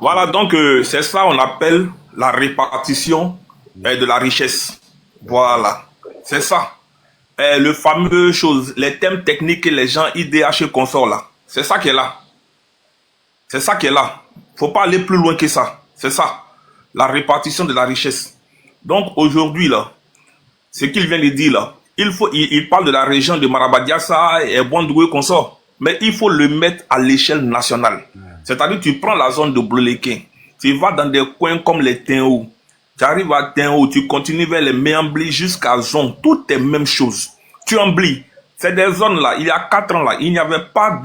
Voilà, donc c'est ça on appelle la répartition de la richesse. Voilà, c'est ça. Le fameux chose, les thèmes techniques que les gens IDH et consorts là. C'est ça qui est là. C'est ça qui est là. Faut pas aller plus loin que ça. C'est ça. La répartition de la richesse. Donc aujourd'hui là, ce qu'il vient de dire là, il parle de la région de Marabadiassa et Bondoué consort. Mais il faut le mettre à l'échelle nationale. C'est-à-dire tu prends la zone de Bloléquin, tu vas dans des coins comme les Tinhou, tu arrives à Tinhou, tu continues vers les Méambli jusqu'à Zone, tout est même chose. Tu oublies, c'est des zones là, il y a 4 ans là, il n'y avait pas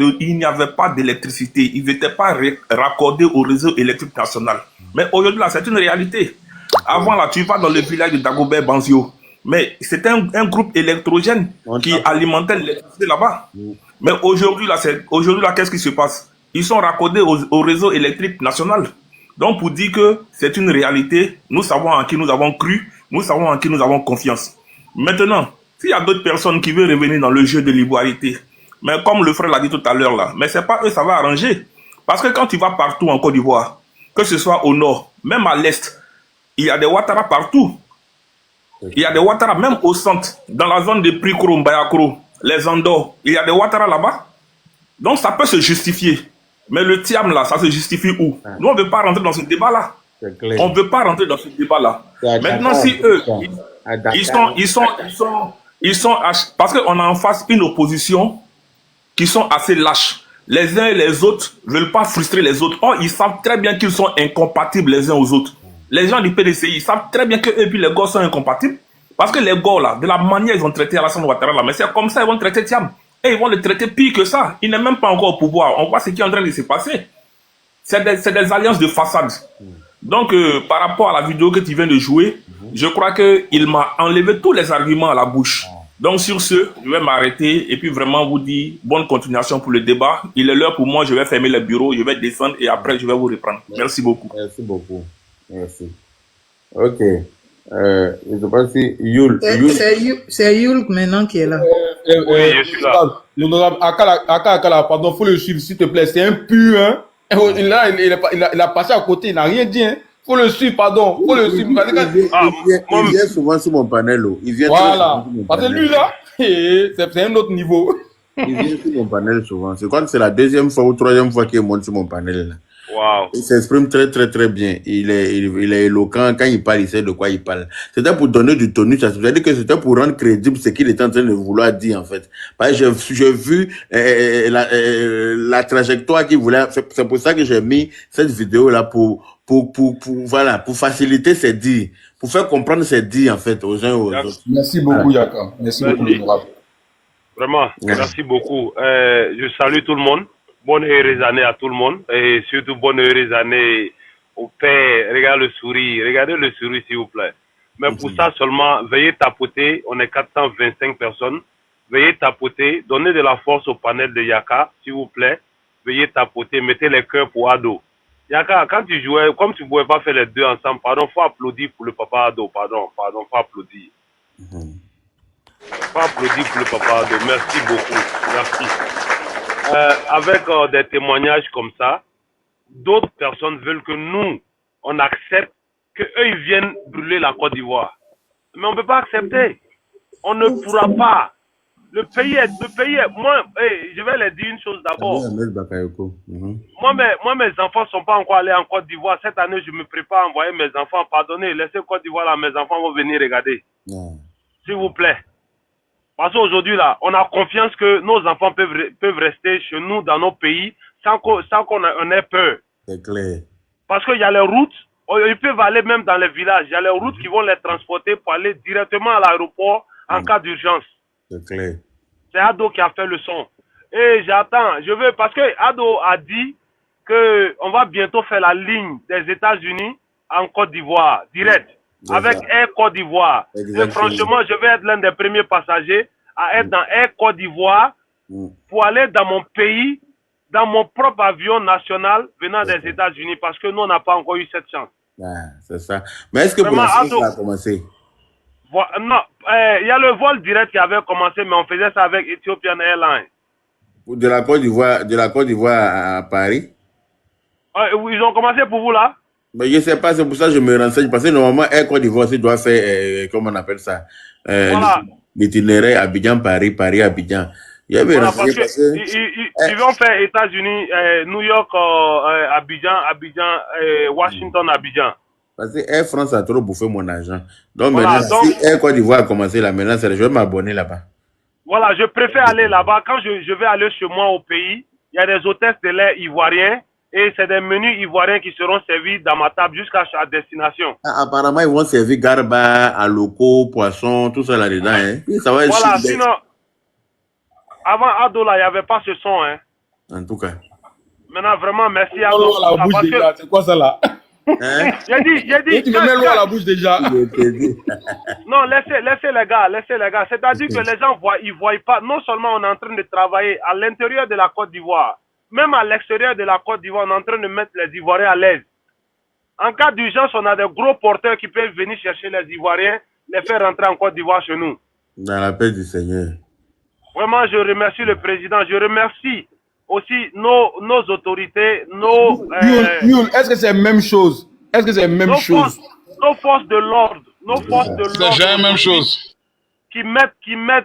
d'électricité, ils n'étaient pas raccordés au réseau électrique national. Mais aujourd'hui là, c'est une réalité. Avant là, tu vas dans le village de Dagobert Banzio, mais c'était un groupe électrogène qui alimentait l'électricité là-bas. Mais aujourd'hui là, qu'est-ce qui se passe? Ils sont raccordés au réseau électrique national. Donc pour dire que c'est une réalité, nous savons en qui nous avons cru, nous savons en qui nous avons confiance. Maintenant, s'il y a d'autres personnes qui veulent revenir dans le jeu de l'ivoirité, mais comme le frère l'a dit tout à l'heure là, mais c'est pas eux, ça va arranger. Parce que quand tu vas partout en Côte d'Ivoire, que ce soit au nord, même à l'est, il y a des Ouattara partout. Il y a des Ouattara même au centre, dans la zone de Prikro, Mbayakro, les Andors, il y a des Ouattara là-bas. Donc ça peut se justifier. Mais le Tiam là, ça se justifie où? Nous on ne veut pas rentrer dans ce débat là. On ne veut pas rentrer dans ce débat là. Maintenant si eux, ils sont parce qu'on a en face une opposition qui sont assez lâches. Les uns et les autres ne veulent pas frustrer les autres. Or, ils savent très bien qu'ils sont incompatibles les uns aux autres. Les gens du PDCI, ils savent très bien qu'eux et puis les gars sont incompatibles. Parce que les gars là, de la manière ils ont traité Alassane Ouattara là, mais c'est comme ça ils vont traiter Tiam. Et ils vont le traiter pire que ça. Il n'est même pas encore au pouvoir. On voit ce qui est en train de se passer. C'est des alliances de façade. Donc, par rapport à la vidéo que tu viens de jouer, je crois qu'il m'a enlevé tous les arguments à la bouche. Donc, sur ce, je vais m'arrêter et puis vraiment vous dire bonne continuation pour le débat. Il est l'heure pour moi, je vais fermer le bureau, je vais descendre et après je vais vous reprendre. Merci beaucoup. Merci beaucoup. Merci. Ok. Je ne sais pas si Yul. C'est Yul maintenant qui est là. Oui, je suis là. L'honorable Akala, pardon, faut le suivre, s'il te plaît. C'est un pur, hein. Là, il a passé à côté, il n'a rien dit, hein. Faut le suivre, pardon. Faut le suivre. Il vient souvent sur mon panel. Il vient voilà. Parce que lui, là, c'est un autre niveau. Il vient sur mon panel souvent. Je crois que c'est la deuxième fois ou troisième fois qu'il monte sur mon panel. Là. Wow. Il s'exprime très, très, très bien. Il est éloquent. Quand il parle, il sait de quoi il parle. C'était pour donner du tonus. C'est-à-dire que c'était pour rendre crédible ce qu'il était en train de vouloir dire, en fait. Parce que j'ai vu la trajectoire qu'il voulait. C'est pour ça que j'ai mis cette vidéo-là pour faciliter ses dires. Pour faire comprendre ses dires, en fait, aux uns et aux autres. Merci beaucoup, Yaka. Merci beaucoup, l'honorable. Vraiment, merci beaucoup. Je salue tout le monde. Bonne heureuse année à tout le monde et surtout bonne heureuse année au père. Regardez le sourire s'il vous plaît. Mais pour ça seulement, veuillez tapoter, on est 425 personnes. Veuillez tapoter, donnez de la force au panel de Yaka, s'il vous plaît. Veuillez tapoter, mettez les cœurs pour Ado. Yaka, quand tu jouais, comme tu ne pouvais pas faire les deux ensemble, pardon, faut applaudir pour le papa Ado, pardon, faut applaudir. Faut applaudir pour le papa Ado, merci beaucoup, merci. Avec des témoignages comme ça, d'autres personnes veulent que nous, on accepte qu'eux, ils viennent brûler la Côte d'Ivoire. Mais on ne peut pas accepter. On ne pourra pas. Le pays est... Moi, je vais leur dire une chose d'abord. Moi, mes enfants ne sont pas encore allés en Côte d'Ivoire. Cette année, je me prépare à envoyer mes enfants. Pardonnez, laissez Côte d'Ivoire là, mes enfants vont venir regarder. S'il vous plaît. Parce qu'aujourd'hui, là, on a confiance que nos enfants peuvent rester chez nous, dans nos pays, sans qu'on ait peur. C'est clair. Parce qu'il y a les routes, ils peuvent aller même dans les villages. Il y a les routes qui vont les transporter pour aller directement à l'aéroport en cas d'urgence. C'est clair. C'est Ado qui a fait le son. Et j'attends, parce que Ado a dit qu'on va bientôt faire la ligne des États-Unis en Côte d'Ivoire, direct. Avec Air Côte d'Ivoire. Et franchement, je vais être l'un des premiers passagers à être dans Air Côte d'Ivoire pour aller dans mon pays, dans mon propre avion national venant des États-Unis parce que nous, on n'a pas encore eu cette chance. C'est ça. Mais est-ce que pour l'instant, ça a commencé? Non, il y a le vol direct qui avait commencé, mais on faisait ça avec Ethiopian Airlines. De la Côte d'Ivoire à Paris? Ils ont commencé pour vous là? Mais je ne sais pas, c'est pour ça que je me renseigne. Parce que normalement, Air Côte d'Ivoire, tu dois faire, comment on appelle ça, Voilà. l'itinéraire Abidjan-Paris, Paris-Abidjan. Je vais me Voilà, renseigner parce parce que... que ils vont faire États-Unis, New York, Abidjan, Washington, Abidjan. Parce que Air France a trop bouffé mon argent. Donc Voilà, maintenant, donc, si Air Côte d'Ivoire a commencé là, maintenant, je vais m'abonner là-bas. voilà, je préfère aller là-bas. Quand je vais aller chez moi au pays, il y a des hôtesses de lait ivoiriens et c'est des menus ivoiriens qui seront servis dans ma table jusqu'à sa destination. Ah, apparemment, ils vont servir garba, aloko, poisson, tout ça là-dedans. Hein. Et ça va être Voilà, chic. sinon, avant Ado là, il n'y avait pas ce son. Hein. En tout cas. Maintenant, vraiment, merci à L'eau tous. à la bouche déjà, c'est quoi ça là? Hein? J'ai dit, Tu me mets l'eau à la bouche déjà. Je te dis. non, laissez les gars. C'est-à-dire que les gens ils voient pas. Non seulement on est en train de travailler à l'intérieur de la Côte d'Ivoire, même à l'extérieur de la Côte d'Ivoire, on est en train de mettre les Ivoiriens à l'aise. En cas d'urgence, on a des gros porteurs qui peuvent venir chercher les Ivoiriens, les faire rentrer en Côte d'Ivoire chez nous. Dans la paix du Seigneur. Vraiment, je remercie le président. Je remercie aussi nos autorités, Yul, est-ce que c'est la même chose? Est-ce que c'est la même chose? Nos forces de l'ordre. C'est jamais la même chose. Qui mettent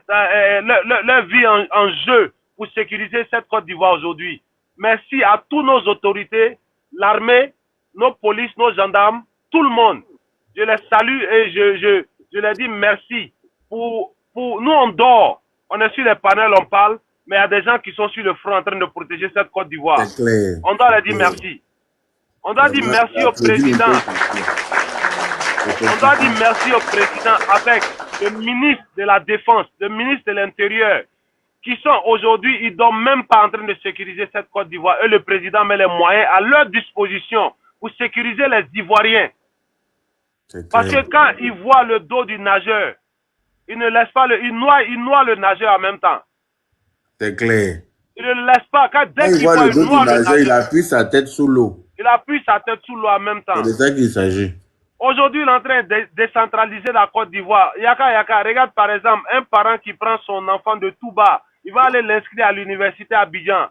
leur vie en jeu pour sécuriser cette Côte d'Ivoire aujourd'hui. Merci à tous nos autorités, l'armée, nos polices, nos gendarmes, tout le monde. Je les salue et je leur dis merci. Pour nous, on dort. On est sur les panels, on parle, mais il y a des gens qui sont sur le front en train de protéger cette Côte d'Ivoire. C'est clair. On doit leur dire merci. On doit dire merci au président. On doit dire merci au président avec le ministre de la Défense, le ministre de l'Intérieur, qui sont aujourd'hui, ils ne sont même pas en train de sécuriser cette Côte d'Ivoire. Et le président met les moyens à leur disposition pour sécuriser les Ivoiriens. Parce que quand ils voient le dos du nageur, ils ne laissent pas il noie le nageur en même temps. C'est clair. Il ne le laisse pas. Dès Quand il qu'il voit le dos noie du nageur, il appuie sa tête sous l'eau. Il appuie sa tête sous l'eau en même temps. C'est de ça qu'il s'agit. Aujourd'hui, il est en train de décentraliser la Côte d'Ivoire. Yaka, regarde par exemple un parent qui prend son enfant de tout bas. Il va aller l'inscrire à l'université à Abidjan.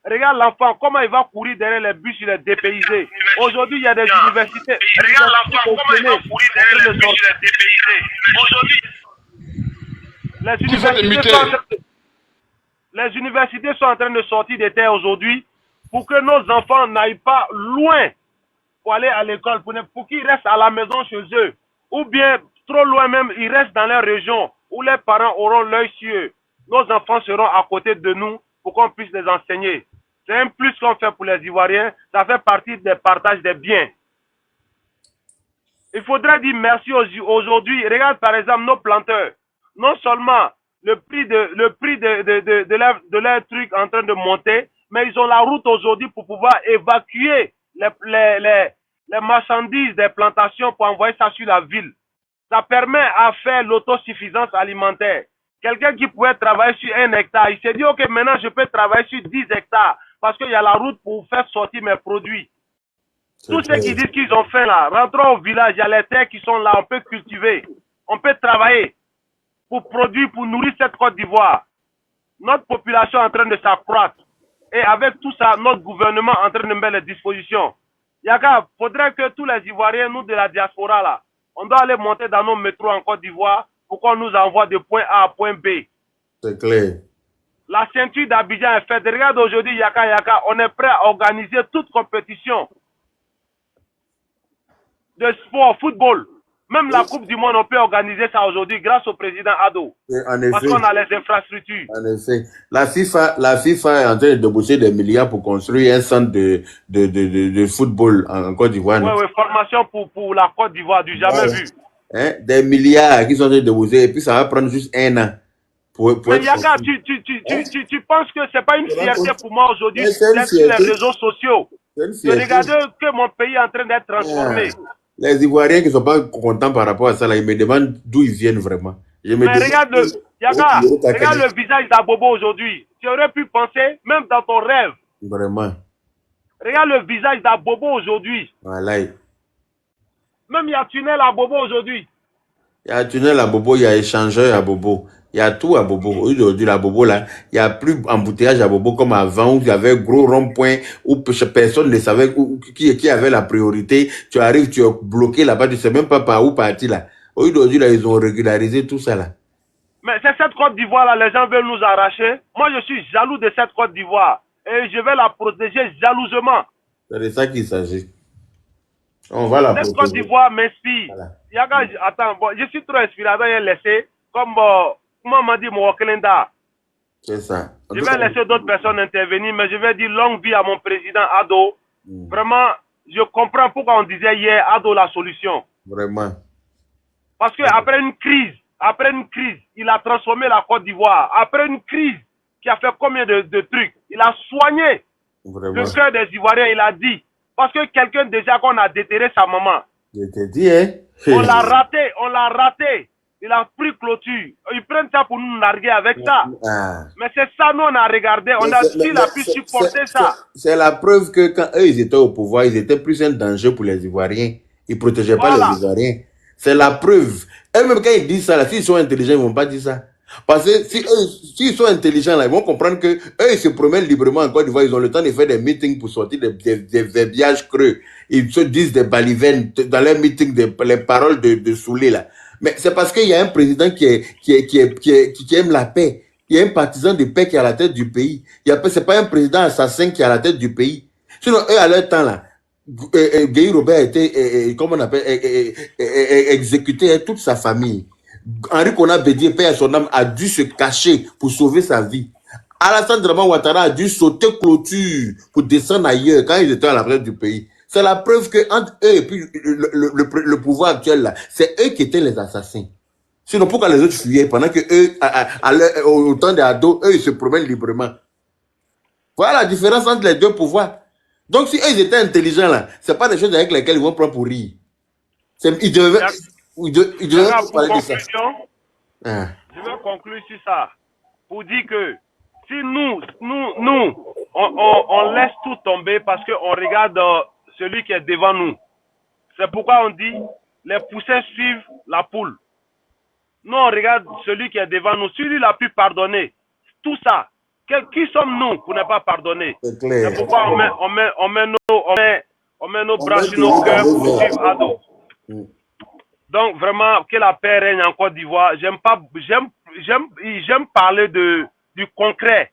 Regarde l'enfant, comment il va courir derrière les bus, il est dépaysé. Aujourd'hui, il y a des universités. Regarde l'enfant, comment il va courir derrière les bus, il est dépaysé. Aujourd'hui, les universités sont en train de sortir des terres aujourd'hui pour que nos enfants n'aillent pas loin pour aller à l'école, pour qu'ils restent à la maison chez eux. Ou bien, trop loin même, ils restent dans leur région où les parents auront l'œil sur eux. Nos enfants seront à côté de nous pour qu'on puisse les enseigner. C'est un plus qu'on fait pour les Ivoiriens. Ça fait partie des partages des biens. Il faudrait dire merci aujourd'hui. Regarde par exemple nos planteurs. Non seulement le prix de leur truc en train de monter, mais ils ont la route aujourd'hui pour pouvoir évacuer les marchandises des plantations pour envoyer ça sur la ville. Ça permet à faire l'autosuffisance alimentaire. Quelqu'un qui pouvait travailler sur 1 hectare, il s'est dit, ok, maintenant je peux travailler sur 10 hectares parce qu'il y a la route pour faire sortir mes produits. Tous ceux qui disent qu'ils ont fait là, rentrons au village, il y a les terres qui sont là, on peut cultiver, on peut travailler pour produire, pour nourrir cette Côte d'Ivoire. Notre population est en train de s'accroître. Et avec tout ça, notre gouvernement est en train de mettre les dispositions. Yaka, faudrait que tous les Ivoiriens, nous de la diaspora là, on doit aller monter dans nos métros en Côte d'Ivoire pour qu'on nous envoie de point A à point B. C'est clair. La ceinture d'Abidjan est faite. Regarde aujourd'hui, Yaka, on est prêt à organiser toute compétition de sport, football. Même la Coupe du Monde, on peut organiser ça aujourd'hui grâce au président Ado. En effet. Parce qu'on a les infrastructures. En effet. La FIFA est en train de déboucher des milliards pour construire un centre de football en Côte d'Ivoire. Oui, formation pour la Côte d'Ivoire, du jamais vu. Hein? Des milliards qui sont en train de déboucher et puis ça va prendre juste 1 an. Mais Yaka, tu penses que c'est pas une fierté pour moi aujourd'hui d'être sur les réseaux sociaux, de regarder que mon pays est en train d'être transformé. Les Ivoiriens qui ne sont pas contents par rapport à ça, là, ils me demandent d'où ils viennent vraiment. Mais regarde le visage d'Abobo aujourd'hui. Tu aurais pu penser, même dans ton rêve. Vraiment. Regarde le visage d'Abobo aujourd'hui. Voilà. Même il y a tunnel à Bobo aujourd'hui. Il y a tunnel à Bobo, il y a échangeur à Bobo. Il y a tout à Bobo. Aujourd'hui, la Bobo, là, il n'y a plus embouteillage à Bobo comme avant, où il y avait gros rond-point, où personne ne savait qui avait la priorité. Tu arrives, tu es bloqué là-bas, tu ne sais même pas par où partir là. Aujourd'hui, là, ils ont régularisé tout ça là. Mais c'est cette Côte d'Ivoire-là, les gens veulent nous arracher. Moi, je suis jaloux de cette Côte d'Ivoire. Et je vais la protéger jalousement. C'est de ça qu'il s'agit. On va la Cette Côte protéger. d'Ivoire m'inspire. Voilà. Attends, bon, je suis trop inspiré. Il laissé, comme comment m'a dit mon calendar. C'est ça. Je vais laisser d'autres personnes intervenir, mais je vais dire longue vie à mon président Ado. Vraiment, je comprends pourquoi on disait hier Ado la solution. Vraiment. Parce qu'après une crise, il a transformé la Côte d'Ivoire. Après une crise qui a fait combien de trucs, il a soigné Vraiment. le cœur des Ivoiriens, il a dit. Parce que quelqu'un déjà qu'on a déterré sa maman. Je te dis, hein. On l'a raté. Il a pris clôture. Ils prennent ça pour nous narguer avec ça. Ah. Mais c'est ça, nous on a regardé, il a pu supporter ça. C'est la preuve que quand eux ils étaient au pouvoir, ils étaient plus un danger pour les Ivoiriens. Ils protégeaient pas les Ivoiriens. C'est la preuve. Et même quand ils disent ça, là, s'ils sont intelligents, ils vont pas dire ça. Parce que s'ils sont intelligents, là, ils vont comprendre que eux, ils se promènent librement en Côte d'Ivoire. Ils ont le temps de faire des meetings pour sortir des verbiages creux. Ils se disent des balivènes dans leurs meetings, les paroles de Soulé, là. Mais c'est parce qu'il y a un président qui aime la paix. Il y a un partisan de paix qui est à la tête du pays. C'est pas un président assassin qui est à la tête du pays. Sinon, eux, à leur temps, là, Guy Robert a été, comment on appelle, exécuté, toute sa famille. Henri Konan Bédié, père à son âme, a dû se cacher pour sauver sa vie. Alassane Draman Ouattara a dû sauter clôture pour descendre ailleurs quand ils étaient à la tête du pays. C'est la preuve que entre eux et puis le pouvoir actuel là, c'est eux qui étaient les assassins. Sinon, pourquoi les autres fuyaient pendant que eux, au temps des ados, eux, ils se promènent librement. Voilà la différence entre les deux pouvoirs. Donc, si eux, ils étaient intelligents là, c'est pas des choses avec lesquelles ils vont prendre pour rire. Ils devaient parler de ça. Je vais conclure sur ça. Pour dire que si nous, on laisse tout tomber parce qu'on regarde celui qui est devant nous. C'est pourquoi on dit les poussins suivent la poule. Nous, on regarde celui qui est devant nous. Si lui il a pu pardonner tout ça, qui sommes-nous pour ne pas pardonner? C'est pourquoi on met nos bras sur nos cœurs pour suivre Ado. Donc, vraiment, que la paix règne en Côte d'Ivoire. J'aime parler du concret.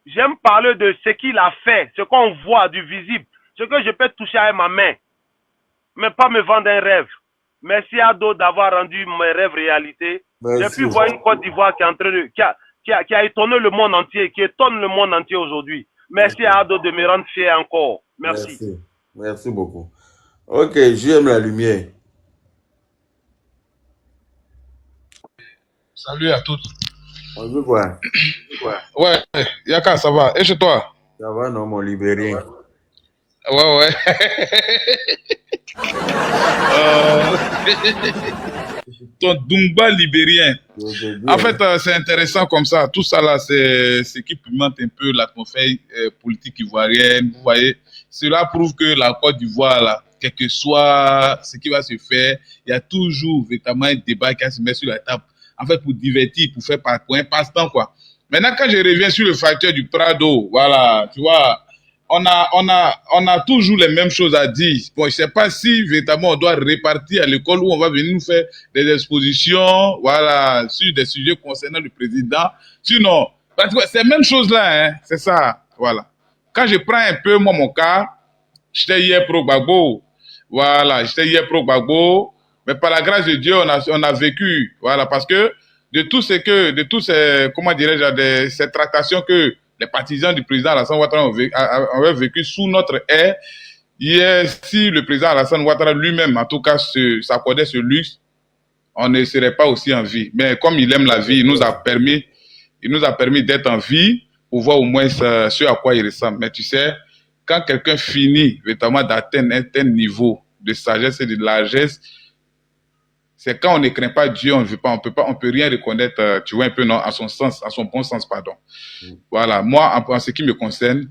J'aime parler de ce qu'il a fait, ce qu'on voit, du visible, ce que je peux toucher avec ma main, mais pas me vendre un rêve. Merci Ado d'avoir rendu mes rêves réalité. J'ai pu voir une Côte d'Ivoire qui est en train de, qui a étonné le monde entier, qui étonne le monde entier aujourd'hui. Merci à Ado de me rendre fier encore. Merci. Merci beaucoup. Ok, j'aime la lumière. Salut à tous. Bonjour quoi. Ouais, Yaka, ça va. Et chez toi? Ça va, non, mon libérien. Ouais. Ton Dumba libérien. En fait, c'est intéressant comme ça. Tout ça là, c'est ce qui pimente un peu l'atmosphère politique ivoirienne. Vous voyez, cela prouve que la Côte d'Ivoire, là, quel que soit ce qui va se faire, il y a toujours véritablement un débat qui va se mettre sur la table. En fait, pour divertir, pour un passe-temps, quoi. Maintenant, quand je reviens sur le facteur du Prado, voilà, tu vois, on a toujours les mêmes choses à dire. Bon, je sais pas si véritablement on doit répartir à l'école où on va venir nous faire des expositions, voilà, sur des sujets concernant le président. Sinon, parce que c'est la même chose là, hein, c'est ça, voilà. Quand je prends un peu, moi, mon cas, j'étais hier pro Gbagbo, voilà, mais par la grâce de Dieu, on a vécu, voilà, parce que de tous ces, comment dirais-je, ces tractations que les partisans du président Alassane Ouattara avaient vécu sous notre ère, hier, si le président Alassane Ouattara lui-même, en tout cas, s'accordait ce luxe, on ne serait pas aussi en vie. Mais comme il aime la vie, il nous a permis d'être en vie pour voir au moins ce à quoi il ressemble. Mais tu sais, quand quelqu'un finit véritablement d'atteindre un tel niveau de sagesse et de largesse, c'est quand on ne craint pas Dieu, on peut rien reconnaître, tu vois un peu, non, à son bon sens, pardon. Voilà. Moi, en ce qui me concerne,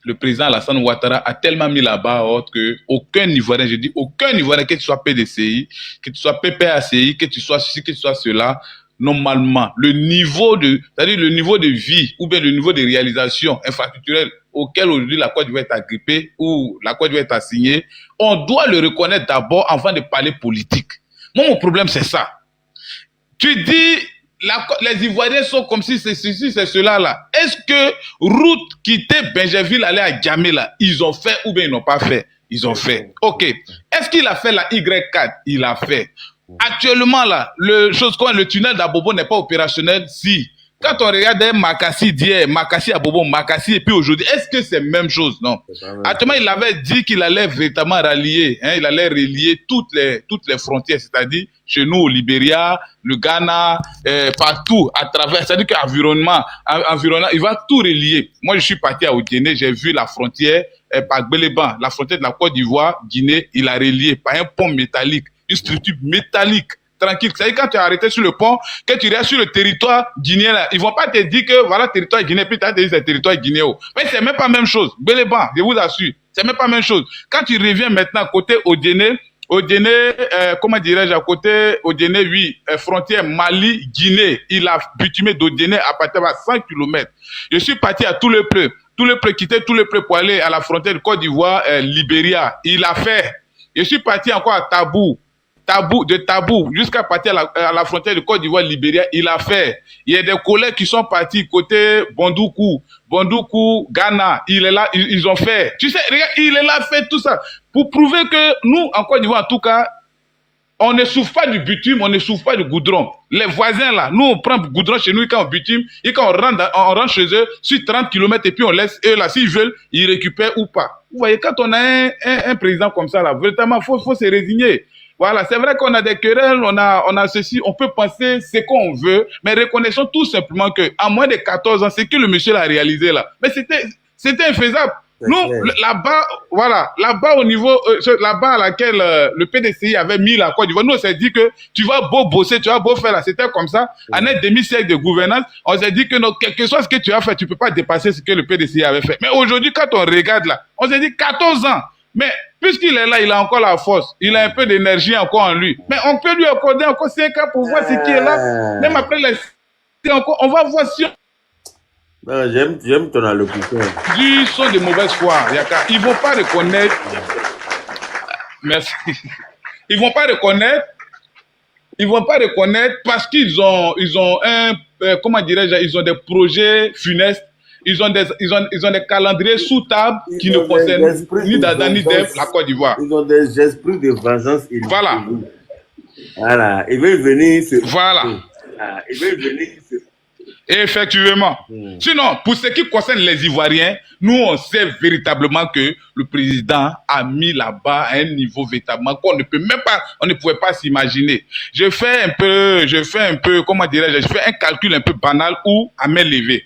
le président Alassane Ouattara a tellement mis la barre haute que aucun Ivoirien, je dis aucun Ivoirien, que tu sois PDCI, que tu sois PPACI, que tu sois ceci, que tu sois cela, normalement, c'est-à-dire le niveau de vie ou bien le niveau de réalisation infrastructurelle auquel aujourd'hui la Côte d'Ivoire est agrippée ou la Côte d'Ivoire est assignée, on doit le reconnaître d'abord avant de parler politique. Moi, mon problème, c'est ça. Tu dis, les Ivoiriens sont comme si c'est ceci, c'est cela là. Est-ce que route quitter Benjerville aller à Djamé là, ils ont fait ou bien ils n'ont pas fait? Ils ont fait. Ok. Est-ce qu'il a fait la Y4? Il a fait. Actuellement là, le tunnel d'Abobo n'est pas opérationnel. Si. Quand on regarde Makassi d'hier, Makassi à Bobo, Makassi et puis aujourd'hui, est-ce que c'est la même chose? Non. Actuellement, il avait dit qu'il allait véritablement rallier, il allait relier toutes les frontières, c'est-à-dire chez nous au Libéria, le Ghana, partout à travers, c'est-à-dire qu'environnement, il va tout relier. Moi, je suis parti à Odiéné, j'ai vu la frontière par Gbeleban, la frontière de la Côte d'Ivoire, Guinée, il a relié par un pont métallique, une structure métallique. Tranquille. C'est-à-dire quand tu es arrêté sur le pont, que tu restes sur le territoire guinéen, là, ils vont pas te dire que voilà, territoire guinéen, puis tu as dit c'est territoire guinéen. Mais c'est même pas la même chose. Béléban, je vous assure. C'est même pas la même chose. Quand tu reviens maintenant côté Odiéné, comment dirais-je, à côté Odiéné, oui, frontière Mali-Guinée, il a bitumé d'Odiéné à partir de 100 km. Je suis parti à tout le pleu, quitter tout le pleu pour aller à la frontière de Côte d'Ivoire, Libéria. Il a fait. Je suis parti encore à Tabou jusqu'à partir à la frontière de Côte d'Ivoire, Libéria, il a fait. Il y a des collègues qui sont partis côté Bondoukou, Ghana, il est là, ils ont fait. Tu sais, regarde, il est là, fait tout ça. Pour prouver que nous, en Côte d'Ivoire, en tout cas, on ne souffre pas du bitume, on ne souffre pas du goudron. Les voisins là, nous on prend du goudron chez nous et quand on bitume, et quand on rentre chez eux, sur 30 km et puis on laisse eux là, s'ils veulent, ils récupèrent ou pas. Vous voyez, quand on a un président comme ça là, véritablement, faut se résigner. Voilà, c'est vrai qu'on a des querelles, on a ceci, on peut penser ce qu'on veut, mais reconnaissons tout simplement que, à moins de 14 ans, c'est que le monsieur l'a réalisé là. Mais c'était infaisable. Nous, là-bas, voilà, là-bas au niveau, là-bas à laquelle le PDCI avait mis la Côte d'Ivoire, nous on s'est dit que tu vas beau bosser, tu vas beau faire là, c'était comme ça, en un demi-siècle de gouvernance, on s'est dit que non, quel que soit ce que tu as fait, tu peux pas dépasser ce que le PDCI avait fait. Mais aujourd'hui, quand on regarde là, on s'est dit 14 ans, mais puisqu'il est là, il a encore la force, il a un peu d'énergie encore en lui, mais on peut lui accorder encore 5 ans pour voir ce qui est là, même après les encore, on va voir si non, j'aime ton allocution. ils sont de mauvaise foi, Yaka. Ils vont pas reconnaître. Merci. Ils vont pas reconnaître parce qu'ils ont un, comment dirais-je, ils ont des projets funestes. Ils ont des calendriers sous table qui ne concernent ni Dada ni Deb, la Côte d'Ivoire. Ils ont des esprits de vengeance. Voilà. Voilà. Ils veulent venir Voilà. Ils veulent venir Effectivement. Sinon, pour ce qui concerne les Ivoiriens, nous, on sait véritablement que le président a mis là-bas à un niveau véritablement qu'on ne peut même pas, on ne pouvait pas s'imaginer. Je fais un peu, comment dirais-je, je fais un calcul un peu banal ou à main levée.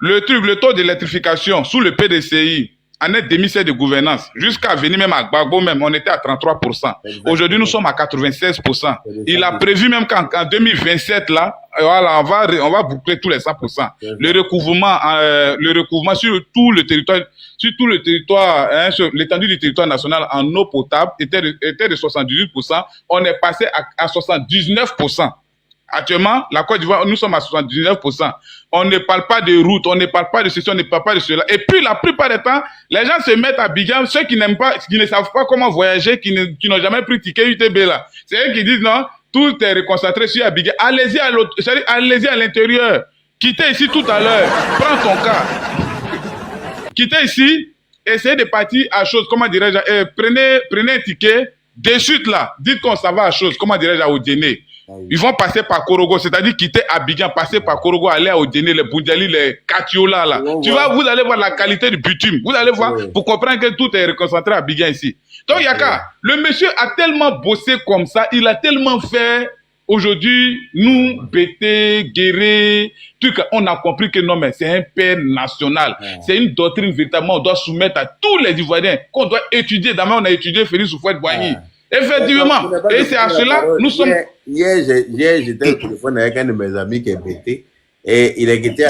Le taux d'électrification sous le PDCI, en un demi-siècle de gouvernance, jusqu'à venir même à Gbagbo même, on était à 33%. Aujourd'hui, nous sommes à 96%. Il a prévu même qu'en 2027, là, voilà, on va boucler tous les 100%. Le recouvrement sur tout le territoire, hein, sur l'étendue du territoire national en eau potable était de 78%. On est passé à 79%. Actuellement, la Côte d'Ivoire, nous sommes à 79%. On ne parle pas de route, on ne parle pas de ceci, on ne parle pas de cela. Et puis, la plupart du temps, les gens se mettent à Abidjan, ceux qui n'aiment pas, qui ne savent pas comment voyager, qui n'ont jamais pris ticket UTB là. C'est eux qui disent non, tout est reconcentré sur Abidjan. Allez-y à l'intérieur. Quittez ici tout à l'heure. Prends ton cas. Quittez ici, essayez de partir à chose, comment dirais-je, prenez un ticket, de suite là, dites qu'on s'en va à chose, comment dirais-je, à Odiéné. Ils vont passer par Korogo, c'est-à-dire quitter Abidjan, passer par Korogo, aller à Odiéné, les Boudjali, les Katiola là. Vous allez voir la qualité du bitume. Vous allez voir pour comprendre que tout est reconcentré à Abidjan ici. Donc Yaka, le monsieur a tellement bossé comme ça, il a tellement fait. Aujourd'hui, nous, Bété, Guéré, on a compris que non, mais c'est un père national. C'est une doctrine véritablement, on doit soumettre à tous les Ivoiriens, qu'on doit étudier. D'abord, on a étudié Félix Houphouët-Boigny. Effectivement. Et c'est à cela, nous sommes... Hier, j'étais au téléphone avec un de mes amis qui est Bété. Et il a quitté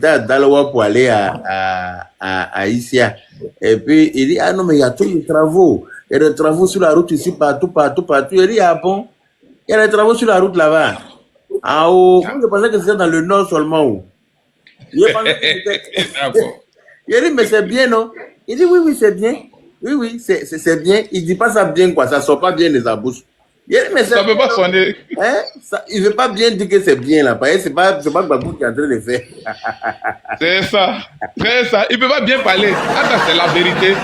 à Daloa pour aller à Issia. Et puis, il dit, ah non, mais il y a tous les travaux. Il y a des travaux sur la route ici, partout. Il dit, ah bon, il y a des travaux sur la route là-bas. Ah oh, je pensais que c'était dans le nord seulement. Oh. Il dit, mais c'est bien, non? Il dit, oui, c'est bien. Oui, c'est bien. Il dit pas ça bien, quoi. Ça sort pas bien de sa bouche. Il dit, mais ça peut pas sonner. Hein? Il veut pas bien dire que c'est bien, là. Parce que c'est pas Babou qui est en train de faire. C'est ça. Il peut pas bien parler. Attends, c'est la vérité.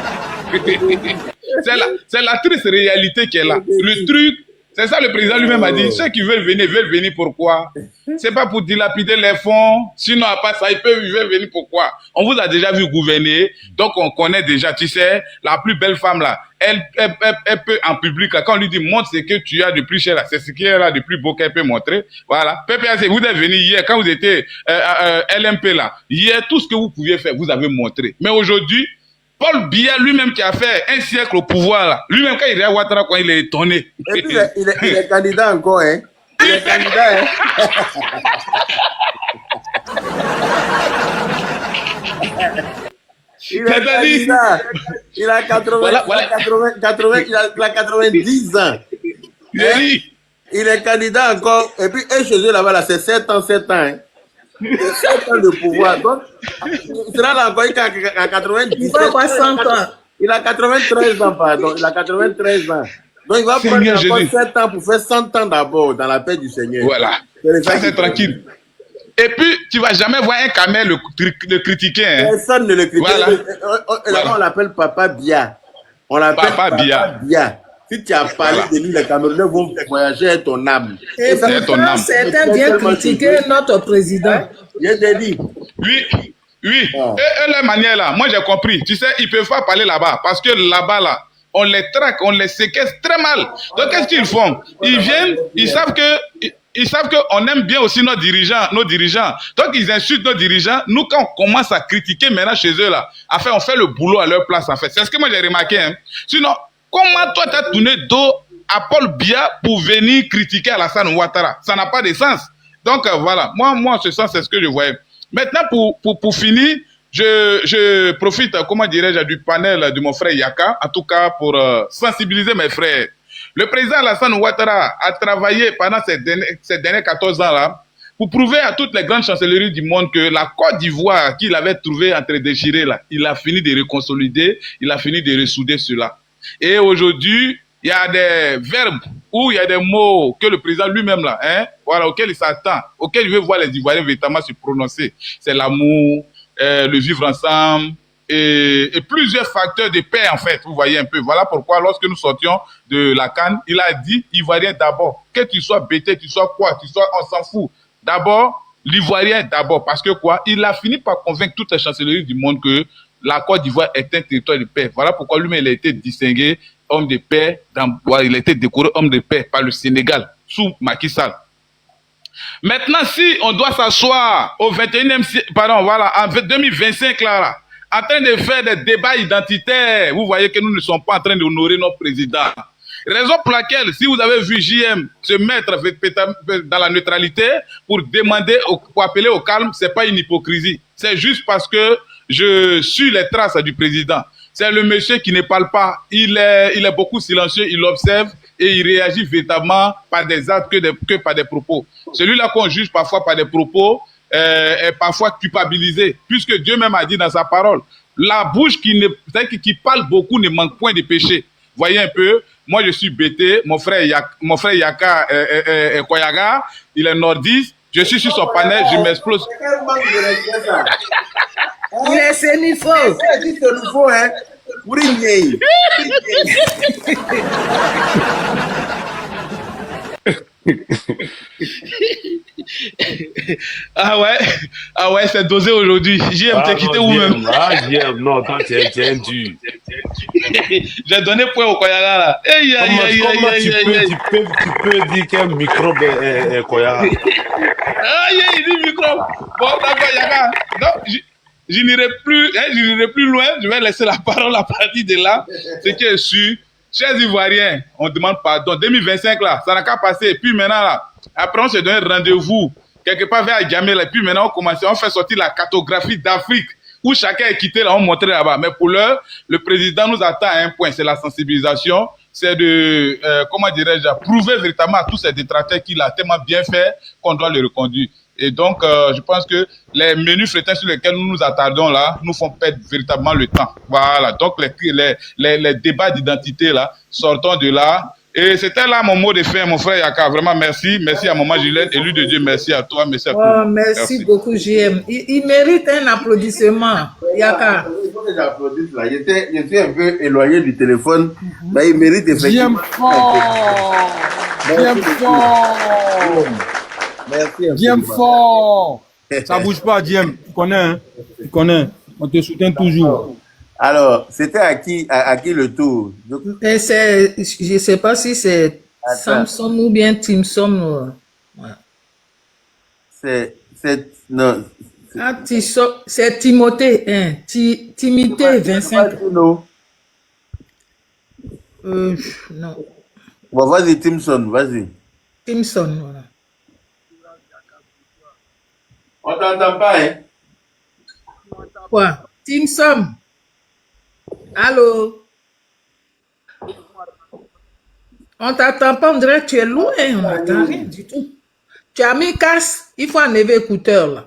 C'est la triste réalité qui est là. Le truc, c'est ça le président lui-même a dit. Ceux qui veulent venir pourquoi? C'est pas pour dilapider les fonds. Sinon, à part ça, ils veulent venir pourquoi? On vous a déjà vu gouverner. Donc, on connaît déjà, tu sais, la plus belle femme là. Elle peut en public, là, quand on lui dit montre ce que tu as de plus cher là, c'est ce qui est là de plus beau qu'elle peut montrer. Voilà. PPAC, vous êtes venu hier, quand vous étiez LMP là. Hier, tout ce que vous pouviez faire, vous avez montré. Mais aujourd'hui, Paul Biya lui-même qui a fait un siècle au pouvoir là, lui-même quand il est à Ouattara, quand il est étonné. Et puis il est candidat encore, hein. Il est candidat, hein. Il a 90 ans. Hein? Il est candidat encore. Et puis, chez eux là-bas, là, c'est 7 ans. Hein. 7 ans de pouvoir. Donc, il sera là encore en 90. Il va avoir 100 ans. Il a 93 ans, pardon. Il a 93 ans. Donc, il va prendre encore 7 ans pour faire 100 ans d'abord dans la paix du Seigneur. Voilà. Ça, c'est tranquille. Et puis, tu vas jamais voir un camel le critiquer. Hein. Personne ne le critique. Voilà. On l'appelle Papa Biya. On l'appelle Papa Biya. Si tu as parlé de lui, les Camerounais vont voyager avec ton âme. Et pourtant, certains viennent critiquer notre président. Je t'ai dit. Oui. Ah. Et leur manière là, moi j'ai compris. Tu sais, ils peuvent pas parler là-bas. Parce que là-bas, là, on les traque, on les séquestre très mal. Donc qu'est-ce qu'ils font? Ils viennent, ils savent qu'on aime bien aussi nos dirigeants. Donc ils insultent nos dirigeants. Nous, quand on commence à critiquer maintenant chez eux là, enfin on fait le boulot à leur place en fait. C'est ce que moi j'ai remarqué. Hein. Sinon, comment toi t'as tourné dos à Paul Biya pour venir critiquer Alassane Ouattara? Ça n'a pas de sens. Donc voilà, moi en ce sens c'est ce que je voyais. Maintenant pour finir, je profite, comment dirais-je, du panel de mon frère Yaka, en tout cas pour sensibiliser mes frères. Le président Alassane Ouattara a travaillé pendant ces derniers 14 ans-là pour prouver à toutes les grandes chancelleries du monde que la Côte d'Ivoire qu'il avait trouvée déchirée, là, il a fini de reconsolider, il a fini de ressouder cela. Et aujourd'hui, il y a des verbes ou il y a des mots que le président lui-même, là, hein, voilà, auxquels il s'attend, auxquels il veut voir les Ivoiriens véritablement se prononcer. C'est l'amour, le vivre ensemble, et plusieurs facteurs de paix, en fait, vous voyez un peu. Voilà pourquoi, lorsque nous sortions de la CAN, il a dit Ivoirien d'abord. Que tu sois bêté, tu sois quoi, on s'en fout. D'abord, l'Ivoirien d'abord. Parce que quoi, il a fini par convaincre toutes les chancelleries du monde que la Côte d'Ivoire est un territoire de paix. Voilà pourquoi lui-même, il a été distingué homme de paix, il a été décoré homme de paix par le Sénégal, sous Macky Sall. Maintenant, si on doit s'asseoir au 21e siècle, pardon, voilà, en 2025, là, en train de faire des débats identitaires, vous voyez que nous ne sommes pas en train d'honorer notre président. Raison pour laquelle, si vous avez vu JM se mettre dans la neutralité pour demander, pour appeler au calme, c'est pas une hypocrisie. C'est juste parce que je suis les traces du président. C'est le monsieur qui ne parle pas. Il est beaucoup silencieux, il observe et il réagit véritablement par des actes que par des propos. Celui-là qu'on juge parfois par des propos est parfois culpabilisé, puisque Dieu même a dit dans sa parole, la bouche qui parle beaucoup ne manque point de péché. Voyez un peu, moi je suis bêté, mon frère Yaka Koyaga, il est nordiste, je suis sur son panel, je m'explose. Il est sénifaux. Hein? Ah ouais, c'est dosé aujourd'hui. JM, t'es quitté où même? JM, non, toi, tu es un dur. J'ai donné point au Koyaga là. Comment tu peux dire qu'un microbe est Koyaga? Il dit microbe. Bon, d'accord, Yaga. Donc, je n'irai plus loin. Je vais laisser la parole à partir de là. Ce qui est sûr. Chers Ivoiriens, on demande pardon. 2025 là, ça n'a qu'à passer. Et puis maintenant là, après on se donne rendez-vous quelque part vers Djamel, et puis maintenant on fait sortir la cartographie d'Afrique, où chacun est quitté là, on montrait là-bas. Mais pour l'heure, le président nous attend à un point, c'est la sensibilisation, c'est de, comment dirais-je, prouver véritablement à tous ces détracteurs qu'il a tellement bien fait qu'on doit le reconduire. Et donc, je pense que les menus frétins sur lesquels nous nous attardons là, nous font perdre véritablement le temps. Voilà, donc les débats d'identité là, sortons de là. Et c'était là mon mot de fin, mon frère Yaka. Vraiment, merci. Merci à Maman Juliette, élu de Dieu. Merci à toi, merci à tous. Oh, merci beaucoup, JM. Il mérite un applaudissement, Yaka. Je suis un peu éloigné du téléphone, mais il mérite effectivement. Bien fort. Bien fort. Merci. Bien fort. Ça bouge pas, JM. Tu connais, hein? Tu connais. On te soutient toujours. Alors, c'était à qui le tour? Et je ne sais pas si c'est Samson ou bien Timson. Non. C'est Timothée, hein? Timothée 25. Non. Non. Bon, vas-y, Timson, vas-y. Timson, voilà. On t'entend pas, hein? Quoi? Timson. Allô? On t'attend pas, on dirait que tu es loin, on n'entend rien du tout. Tu as mis casque, il faut enlever écouteur là.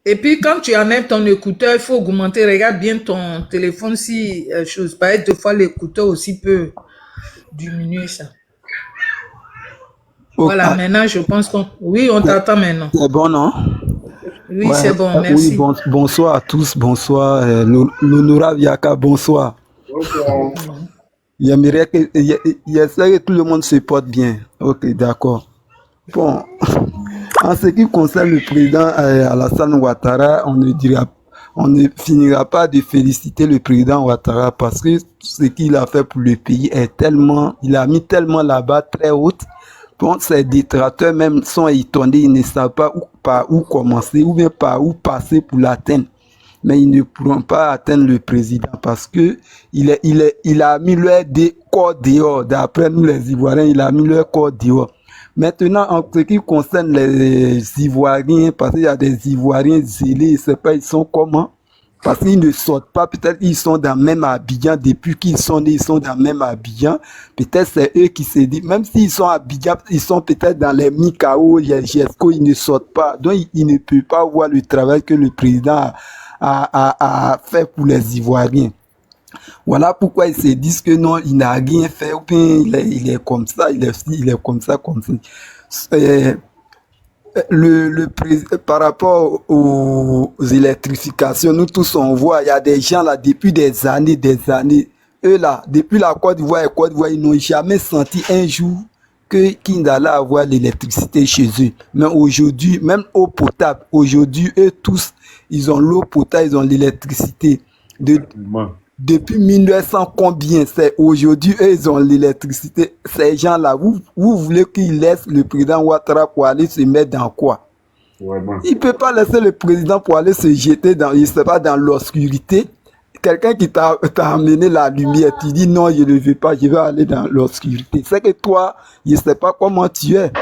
Et puis quand tu enlèves ton écouteur, il faut augmenter, regarde bien ton téléphone si chose, pas deux fois l'écouteur aussi peut diminuer ça. Voilà, maintenant je pense qu'on... Oui, on t'attend maintenant. C'est bon, non? Oui, c'est bon, merci. Oui, bonsoir à tous, bonsoir. Nonora Yaka, bonsoir. J'aimerais que tout le monde se porte bien. Ok, d'accord. Bon, en ce qui concerne le président Alassane Ouattara, on ne finira pas de féliciter le président Ouattara parce que ce qu'il a fait pour le pays il a mis tellement la barre très haute. Bon, ces détracteurs même sont étonnés, ils ne savent pas par où commencer ou bien par où passer pour l'atteindre. Mais ils ne pourront pas atteindre le président parce que il a mis leur corps dehors. D'après nous les Ivoiriens, il a mis leur corps dehors. Maintenant, en ce qui concerne les Ivoiriens, parce qu'il y a des Ivoiriens zélés, je ne sais pas ils sont comment. Parce qu'ils ne sortent pas, peut-être ils sont dans le même Abidjan, depuis qu'ils sont nés, ils sont dans le même Abidjan. Peut-être c'est eux qui se disent, même s'ils sont à Abidjan, ils sont peut-être dans les Mikao, les GESCO, ils ne sortent pas. Donc ils ne peuvent pas voir le travail que le président a fait pour les Ivoiriens. Voilà pourquoi ils se disent que non, il n'a rien fait, ou bien il est comme ça, il est comme ça, comme ça. Par rapport aux électrifications, nous tous on voit, il y a des gens là depuis des années, eux là, depuis la Côte d'Ivoire ils n'ont jamais senti un jour qu'ils allaient avoir l'électricité chez eux. Mais aujourd'hui, même eau potable, aujourd'hui, eux tous, ils ont l'eau potable, ils ont l'électricité. Depuis 1900 combien c'est aujourd'hui, eux, ils ont l'électricité. Ces gens-là, vous voulez qu'ils laissent le président Ouattara pour aller se mettre dans quoi? Il ne peut pas laisser le président pour aller se jeter dans, je sais pas, dans l'obscurité. Quelqu'un qui t'a amené la lumière, tu dis non, je ne veux pas, je vais aller dans l'obscurité. C'est que toi, je ne sais pas comment tu es.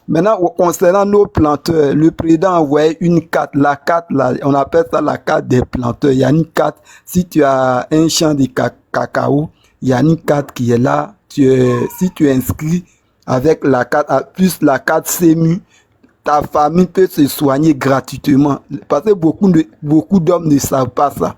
Maintenant, concernant nos planteurs, le président a envoyé une carte. La carte, là, on appelle ça la carte des planteurs. Il y a une carte, si tu as un champ de cacao, il y a une carte qui est là. Si tu es inscrit avec la carte, plus la carte SEMU, ta famille peut se soigner gratuitement. Parce que beaucoup d'hommes ne savent pas ça.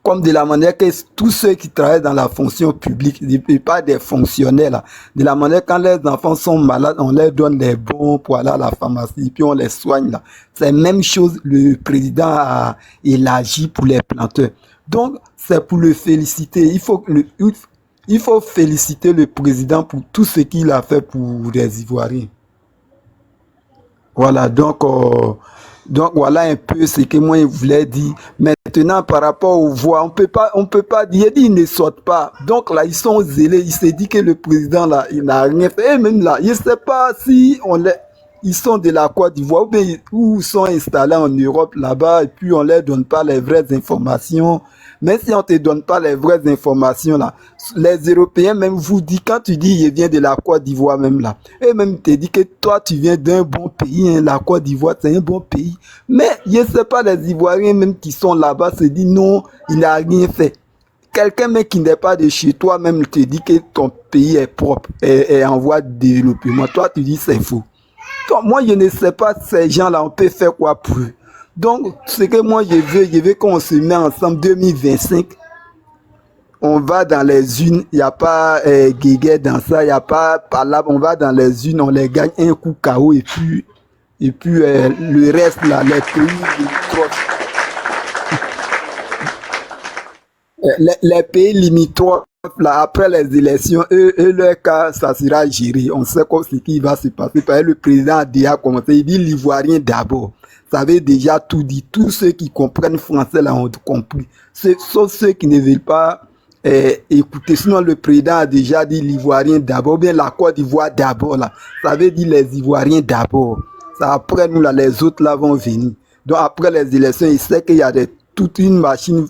Comme de la manière que tous ceux qui travaillent dans la fonction publique, et pas des fonctionnaires là, de la manière quand les enfants sont malades, on leur donne des bons pour aller à la pharmacie, puis on les soigne là. C'est la même chose, le président a élargi pour les planteurs. Donc, c'est pour le féliciter. Il faut féliciter le président pour tout ce qu'il a fait pour les Ivoiriens. Voilà, donc voilà un peu ce que moi je voulais dire. Maintenant, par rapport aux voix, on peut pas dire, ils ne sortent pas. Donc là, ils sont zélés. Il s'est dit que le président là, il n'a rien fait. Et même là, je sais pas si ils sont de la Côte d'Ivoire ou bien ou sont installés en Europe là-bas et puis on leur donne pas les vraies informations. Mais si on te donne pas les vraies informations là, les Européens même vous disent, quand tu dis je viens de la Côte d'Ivoire même là, eux même te disent que toi tu viens d'un bon pays, hein, la Côte d'Ivoire c'est un bon pays. Mais je sais pas, les Ivoiriens même qui sont là-bas se disent non, il n'a rien fait. Quelqu'un même qui n'est pas de chez toi même te dit que ton pays est propre et en voie de développement. Toi tu dis c'est faux. Donc, moi je ne sais pas ces gens-là on peut faire quoi pour eux. Donc ce que moi je veux qu'on se met ensemble 2025. On va dans les unes, il n'y a pas guéguerre dans ça, il n'y a pas palabre, on va dans les unes, on les gagne un coup KO et puis le reste là, les pays limitrophes, les pays limitrophes là, après les élections, eux leur cas, ça sera géré. On sait ce qui va se passer. Parce que le président a déjà commencé, il dit l'Ivoirien d'abord. Ça veut déjà tout dire. Tous ceux qui comprennent français là ont compris. Sauf ceux qui ne veulent pas écoutez, sinon le président a déjà dit l'Ivoirien d'abord, bien la Côte d'Ivoire d'abord là. Ça veut dire les Ivoiriens d'abord. Ça après nous là, les autres là vont venir. Donc après les élections, il sait qu'il y a toute une machine,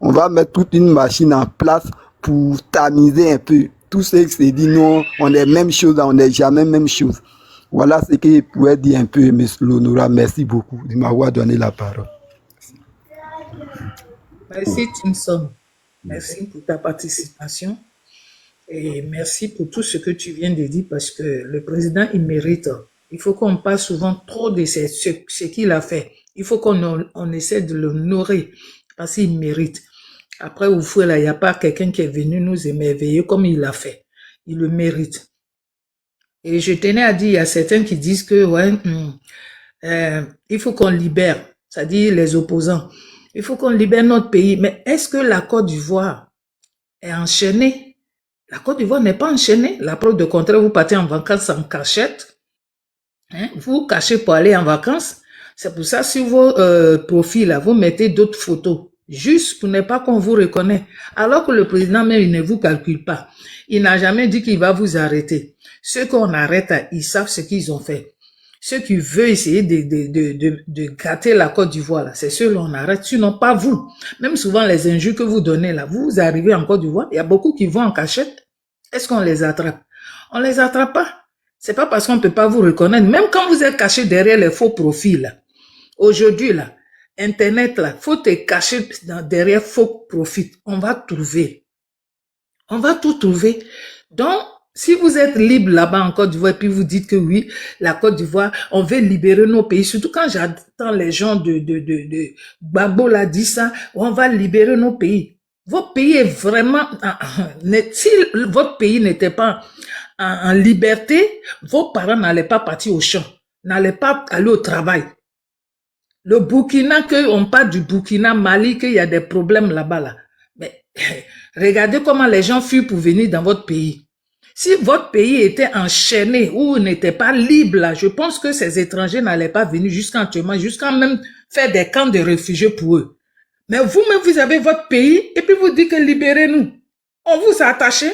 on va mettre toute une machine en place pour tamiser un peu. Tous ceux qui se disent non, on est même chose, on n'est jamais même chose. Voilà ce que je pourrais dire un peu, M. Lonora. Merci beaucoup de m'avoir donné la parole. Merci Timson. Merci pour ta participation et merci pour tout ce que tu viens de dire parce que le président, il mérite. Il faut qu'on parle souvent trop de ce qu'il a fait. Il faut qu'on essaie de l'honorer parce qu'il mérite. Après, au fond, là, il n'y a pas quelqu'un qui est venu nous émerveiller comme il l'a fait. Il le mérite. Et je tenais à dire, il y a certains qui disent que ouais, il faut qu'on libère, c'est-à-dire les opposants. Il faut qu'on libère notre pays. Mais est-ce que la Côte d'Ivoire est enchaînée? La Côte d'Ivoire n'est pas enchaînée. La preuve de contraire, vous partez en vacances en cachette. Hein? Vous cachez pour aller en vacances. C'est pour ça, sur vos profils, là, vous mettez d'autres photos. Juste pour ne pas qu'on vous reconnaisse. Alors que le président même, il ne vous calcule pas. Il n'a jamais dit qu'il va vous arrêter. Ceux qu'on arrête, ils savent ce qu'ils ont fait. Ceux qui veulent essayer de gâter la Côte d'Ivoire, c'est ceux-là on arrête, sinon pas vous. Même souvent les injures que vous donnez là, vous arrivez en Côte d'Ivoire, il y a beaucoup qui vont en cachette. Est-ce qu'on les attrape? On les attrape pas. C'est pas parce qu'on peut pas vous reconnaître. Même quand vous êtes caché derrière les faux profils là. Aujourd'hui là, Internet là, faut te cacher derrière faux profils. On va trouver. On va tout trouver. Donc, si vous êtes libre là-bas en Côte d'Ivoire, puis vous dites que oui, la Côte d'Ivoire, on veut libérer nos pays, surtout quand j'entends les gens de Gbagbo là dit ça, on va libérer nos pays. Votre pays est vraiment, si votre pays n'était pas en liberté, vos parents n'allaient pas partir au champ, n'allaient pas aller au travail. Le Burkina, on parle du Burkina, Mali, qu'il y a des problèmes là-bas là. Mais regardez comment les gens fuient pour venir dans votre pays. Si votre pays était enchaîné ou n'était pas libre, là, je pense que ces étrangers n'allaient pas venir jusqu'à même faire des camps de réfugiés pour eux. Mais vous-même, vous avez votre pays et puis vous dites que libérez-nous. On vous a attaché.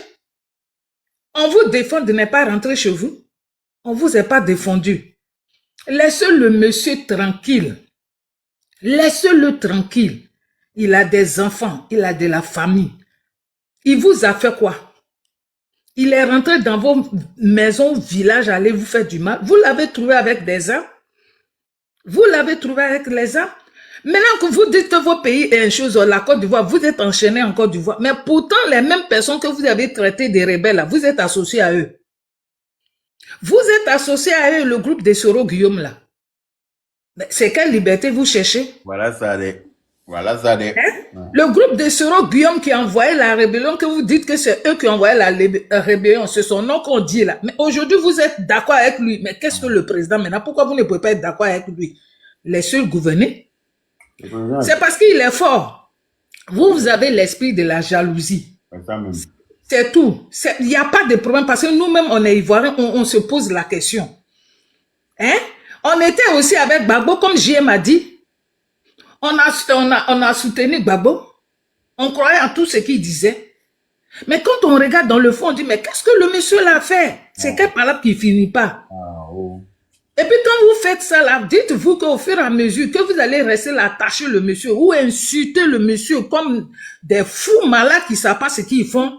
On vous défend de ne pas rentrer chez vous. On vous a pas défendu. Laissez le monsieur tranquille. Laissez-le tranquille. Il a des enfants, il a de la famille. Il vous a fait quoi? Il est rentré dans vos maisons, villages, aller vous faire du mal. Vous l'avez trouvé avec des armes. Vous l'avez trouvé avec les armes. Maintenant que vous dites que vos pays est une chose, la Côte d'Ivoire, vous êtes enchaîné en Côte d'Ivoire. Mais pourtant, les mêmes personnes que vous avez traitées des rebelles, là, vous êtes associés à eux. Vous êtes associés à eux, le groupe des Soro Guillaume, là. C'est quelle liberté vous cherchez? Voilà ça. Voilà ça. Hein? Le groupe de Soro Guillaume qui a envoyé la rébellion, que vous dites que c'est eux qui ont envoyé la rébellion, c'est son nom qu'on dit là. Mais aujourd'hui, vous êtes d'accord avec lui. Mais qu'est-ce que le président maintenant? Pourquoi vous ne pouvez pas être d'accord avec lui? Laissez-le gouverner. C'est parce qu'il est fort. Vous avez l'esprit de la jalousie. C'est tout. Il n'y a pas de problème parce que nous-mêmes, on est Ivoiriens, on se pose la question. Hein? On était aussi avec Gbagbo, comme JM a dit. On a soutenu Gbagbo. On croyait en tout ce qu'il disait. Mais quand on regarde dans le fond, on dit, mais qu'est-ce que le monsieur l'a fait? C'est quelle parole qui finit pas? Et puis quand vous faites ça là, dites-vous qu'au fur et à mesure que vous allez rester là, attacher le monsieur ou insulter le monsieur comme des fous malades qui ne savent pas ce qu'ils font,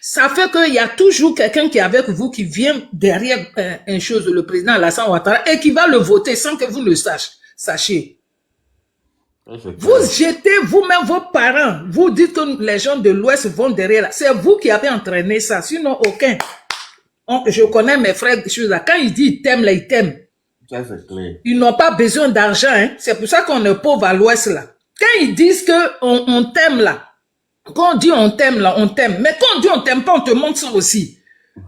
ça fait qu'il y a toujours quelqu'un qui est avec vous qui vient derrière une chose, le président Alassane Ouattara, et qui va le voter sans que vous le sachiez. Vous jetez vous-même vos parents, vous dites que les gens de l'Ouest vont derrière là. C'est vous qui avez entraîné ça, sinon aucun. Je connais mes frères, quand ils disent ils t'aiment là, ils t'aiment. Ça, c'est clair. Ils n'ont pas besoin d'argent, hein. C'est pour ça qu'on est pauvre à l'Ouest là. Quand ils disent que on t'aime là, quand on dit on t'aime là, on t'aime. Mais quand on dit on t'aime pas, on te montre ça aussi.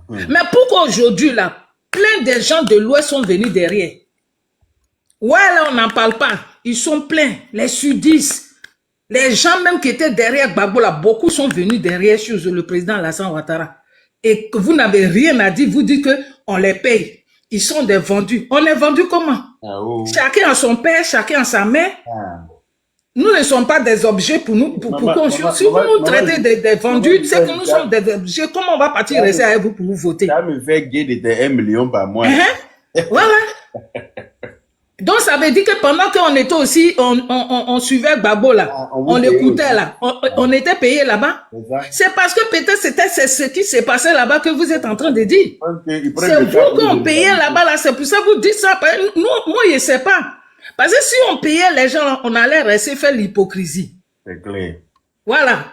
Mais pourquoi aujourd'hui là, plein de gens de l'Ouest sont venus derrière? Ouais, là on n'en parle pas. Ils sont pleins. Les sudistes, les gens même qui étaient derrière Gbagbo là, beaucoup sont venus derrière sur le président Alassane Ouattara. Et que vous n'avez rien à dire, vous dites que on les paye. Ils sont des vendus. On est vendus comment? Chacun a son père, chacun a sa mère. Nous ne sommes pas des objets pour nous, pour conscience. Si vous nous traitez des vendus, c'est que nous sommes des objets. Comment on va partir rester avec vous pour vous voter? Ça me fait gagner 1 million par mois. Voilà. Donc ça veut dire que pendant qu'on était aussi, on suivait Gbagbo là, on l'écoutait là, on était payé là-bas. C'est parce que peut-être c'est ce qui s'est passé là-bas que vous êtes en train de dire. C'est vous qu'on payait là-bas là, c'est pour ça que vous dites ça. Moi je ne sais pas. Parce que si on payait les gens, on allait rester faire l'hypocrisie. C'est clair. Voilà.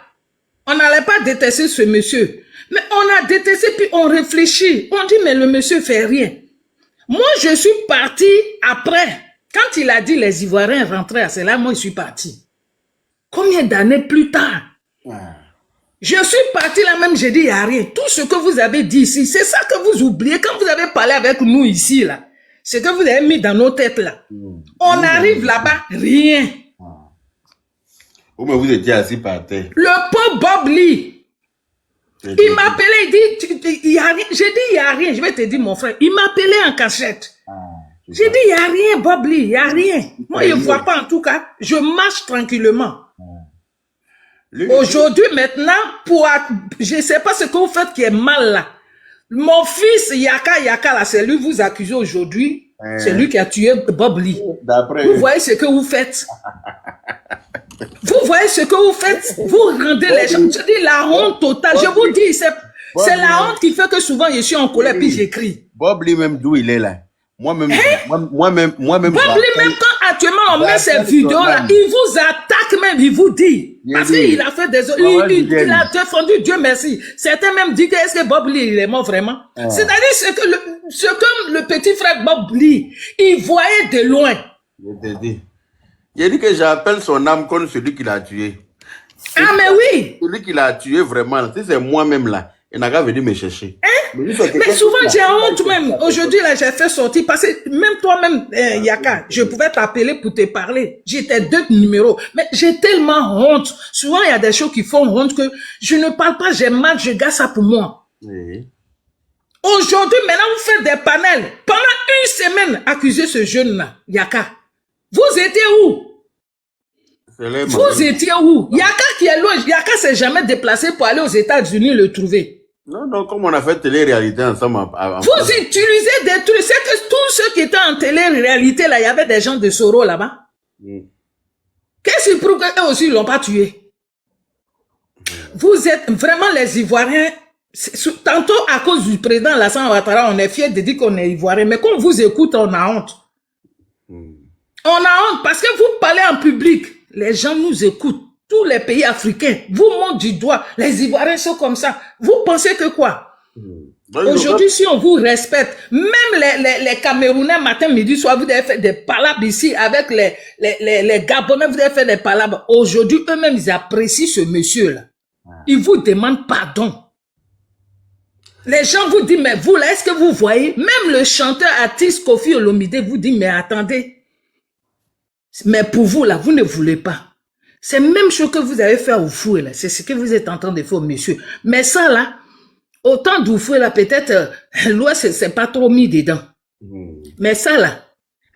On n'allait pas détester ce monsieur. Mais on a détesté puis on réfléchit. On dit mais le monsieur fait rien. Moi, je suis parti après. Quand il a dit les Ivoiriens rentraient à cela, moi, je suis parti. Combien d'années plus tard? Je suis parti là même, j'ai dit, il n'y a rien. Tout ce que vous avez dit ici, c'est ça que vous oubliez. Quand vous avez parlé avec nous ici, là, c'est que vous avez mis dans nos têtes, là. On arrive là-bas, rien. Oh, mais vous étiez assis par terre. Le pauvre Bob Lee, il m'a appelé, il dit, il y a rien. J'ai dit, il n'y a rien. Je vais te dire, mon frère. Il m'a appelé en cachette. J'ai dit, il n'y a rien, Bob Lee, il n'y a rien. Moi, je ne vois pas en tout cas. Je marche tranquillement. Aujourd'hui, maintenant, je ne sais pas ce que vous faites qui est mal là. Mon fils, Yaka, là, c'est lui que vous accusez aujourd'hui. C'est lui qui a tué Bob Lee. Vous voyez ce que vous faites? Vous voyez ce que vous faites? Vous rendez les gens. Je dis la honte totale. Je vous dis, c'est la honte qui fait que souvent je suis en colère puis j'écris. Bob Lee, même d'où il est là. Moi-même. Bob Lee, même quand actuellement on met ces vidéos-là, il vous attaque même, il vous dit. Parce qu'il a fait des... Il a défendu, Dieu merci. Certains même disent que est-ce que Bob Lee, il est mort vraiment? C'est-à-dire ce que le petit frère Bob Lee, il voyait de loin. Je te dis. Il dit que j'appelle son âme comme celui qui l'a tué. Ah, mais oui! Celui qui l'a tué vraiment, si c'est moi-même là, il n'a qu'à venir me chercher. Mais souvent j'ai honte même. Aujourd'hui là, j'ai fait sortir parce que même toi-même, Yaka, je pouvais t'appeler pour te parler. J'étais 2 numéros. Mais j'ai tellement honte. Souvent, il y a des choses qui font honte que je ne parle pas, j'ai mal, je garde ça pour moi. Oui. Aujourd'hui, maintenant, vous faites des panels. Pendant 1 semaine, accusez ce jeune-là, Yaka. Vous étiez où? Vous étiez où? Yaka qui est loin, Yaka s'est jamais déplacé pour aller aux États-Unis le trouver. Non, comme on a fait télé-réalité ensemble. Vous utilisez des trucs. C'est que tous ceux qui étaient en télé-réalité, là, il y avait des gens de Soro là-bas. Qu'est-ce qui prouve qu'eux aussi, ils l'ont pas tué? Vous êtes vraiment les Ivoiriens. Tantôt, à cause du président Alassane Ouattara, on est fiers de dire qu'on est Ivoiriens. Mais quand on vous écoute, on a honte. On a honte parce que vous parlez en public. Les gens nous écoutent. Tous les pays africains vous montrent du doigt. Les Ivoiriens sont comme ça. Vous pensez que quoi? Aujourd'hui, si on vous respecte, même les Camerounais, matin, midi, soir, vous devez faire des palabres ici avec les Gabonais, vous devez faire des palabres. Aujourd'hui, eux-mêmes, ils apprécient ce monsieur-là. Ils vous demandent pardon. Les gens vous disent, mais vous là, est-ce que vous voyez? Même le chanteur artiste Kofi Olomide vous dit, mais attendez. Mais pour vous là, vous ne voulez pas. C'est même chose que vous avez fait au fouet là. C'est ce que vous êtes en train de faire, monsieur. Mais ça là, autant d'oufouet là, peut-être, l'Ouest, c'est pas trop mis dedans. Mais ça là,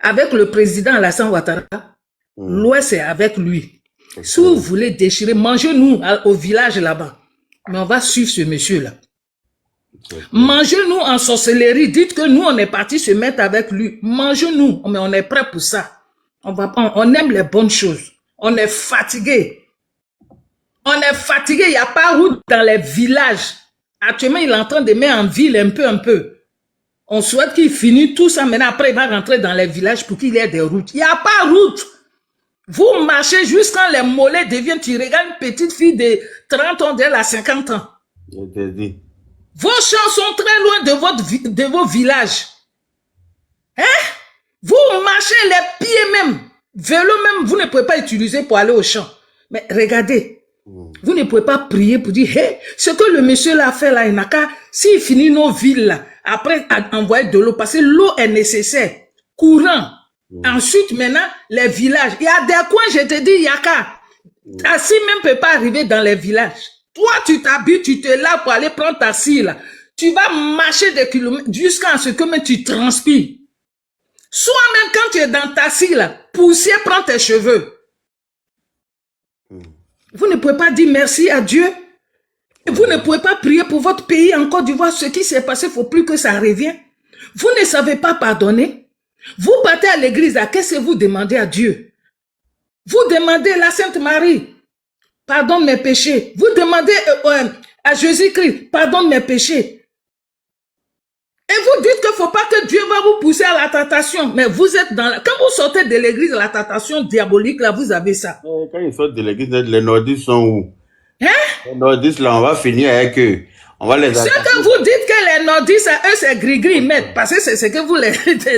avec le président Alassane Ouattara, l'Ouest, c'est avec lui. Si vous voulez déchirer, mangez-nous au village là-bas. Mais on va suivre ce monsieur là. Mangez-nous en sorcellerie. Dites que nous, on est parti se mettre avec lui. Mangez-nous, mais on est prêt pour ça. On aime les bonnes choses. On est fatigué. On est fatigué. Il n'y a pas route dans les villages. Actuellement, il est en train de mettre en ville un peu. On souhaite qu'il finisse tout ça. Maintenant, après, il va rentrer dans les villages pour qu'il y ait des routes. Il n'y a pas route. Vous marchez jusqu'à les mollets deviennent. Tu regardes une petite fille de 30 ans, d'elle à 50 ans. Je te dis. Vos champs sont très loin de vos villages. Hein? Vous marchez les pieds même. Vélo même, vous ne pouvez pas utiliser pour aller au champ. Mais regardez, vous ne pouvez pas prier pour dire, hey, ce que le monsieur l'a fait là, il n'a qu'à, s'il finit nos villes là, après envoyer de l'eau, parce que l'eau est nécessaire, courant. Ensuite, maintenant, les villages. Il y a des coins, je te dis, il y a qu'à. Tassi même ne peut pas arriver dans les villages. Toi, tu t'habilles, tu te laves pour aller prendre ta scie là. Tu vas marcher des kilomètres jusqu'à ce que même tu transpires. Soit même quand tu es dans ta scie là, poussière prend tes cheveux. Vous ne pouvez pas dire merci à Dieu. Vous ne pouvez pas prier pour votre pays en Côte d'Ivoire. Ce qui s'est passé, il ne faut plus que ça revienne. Vous ne savez pas pardonner. Vous partez à l'église, qu'est-ce que vous demandez à Dieu? Vous demandez la Sainte Marie, pardonne mes péchés. Vous demandez à Jésus-Christ, pardonne mes péchés. Et vous dites qu'il ne faut pas que Dieu va vous pousser à la tentation. Mais vous êtes dans quand vous sortez de l'église, la tentation diabolique, là, vous avez ça. Quand ils sortent de l'église, les nordistes sont où? Hein? Les nordistes, là, on va finir avec eux. On va les Ce que vous dites que les nordistes, eux, c'est gris-gris, mais parce que c'est ce que vous les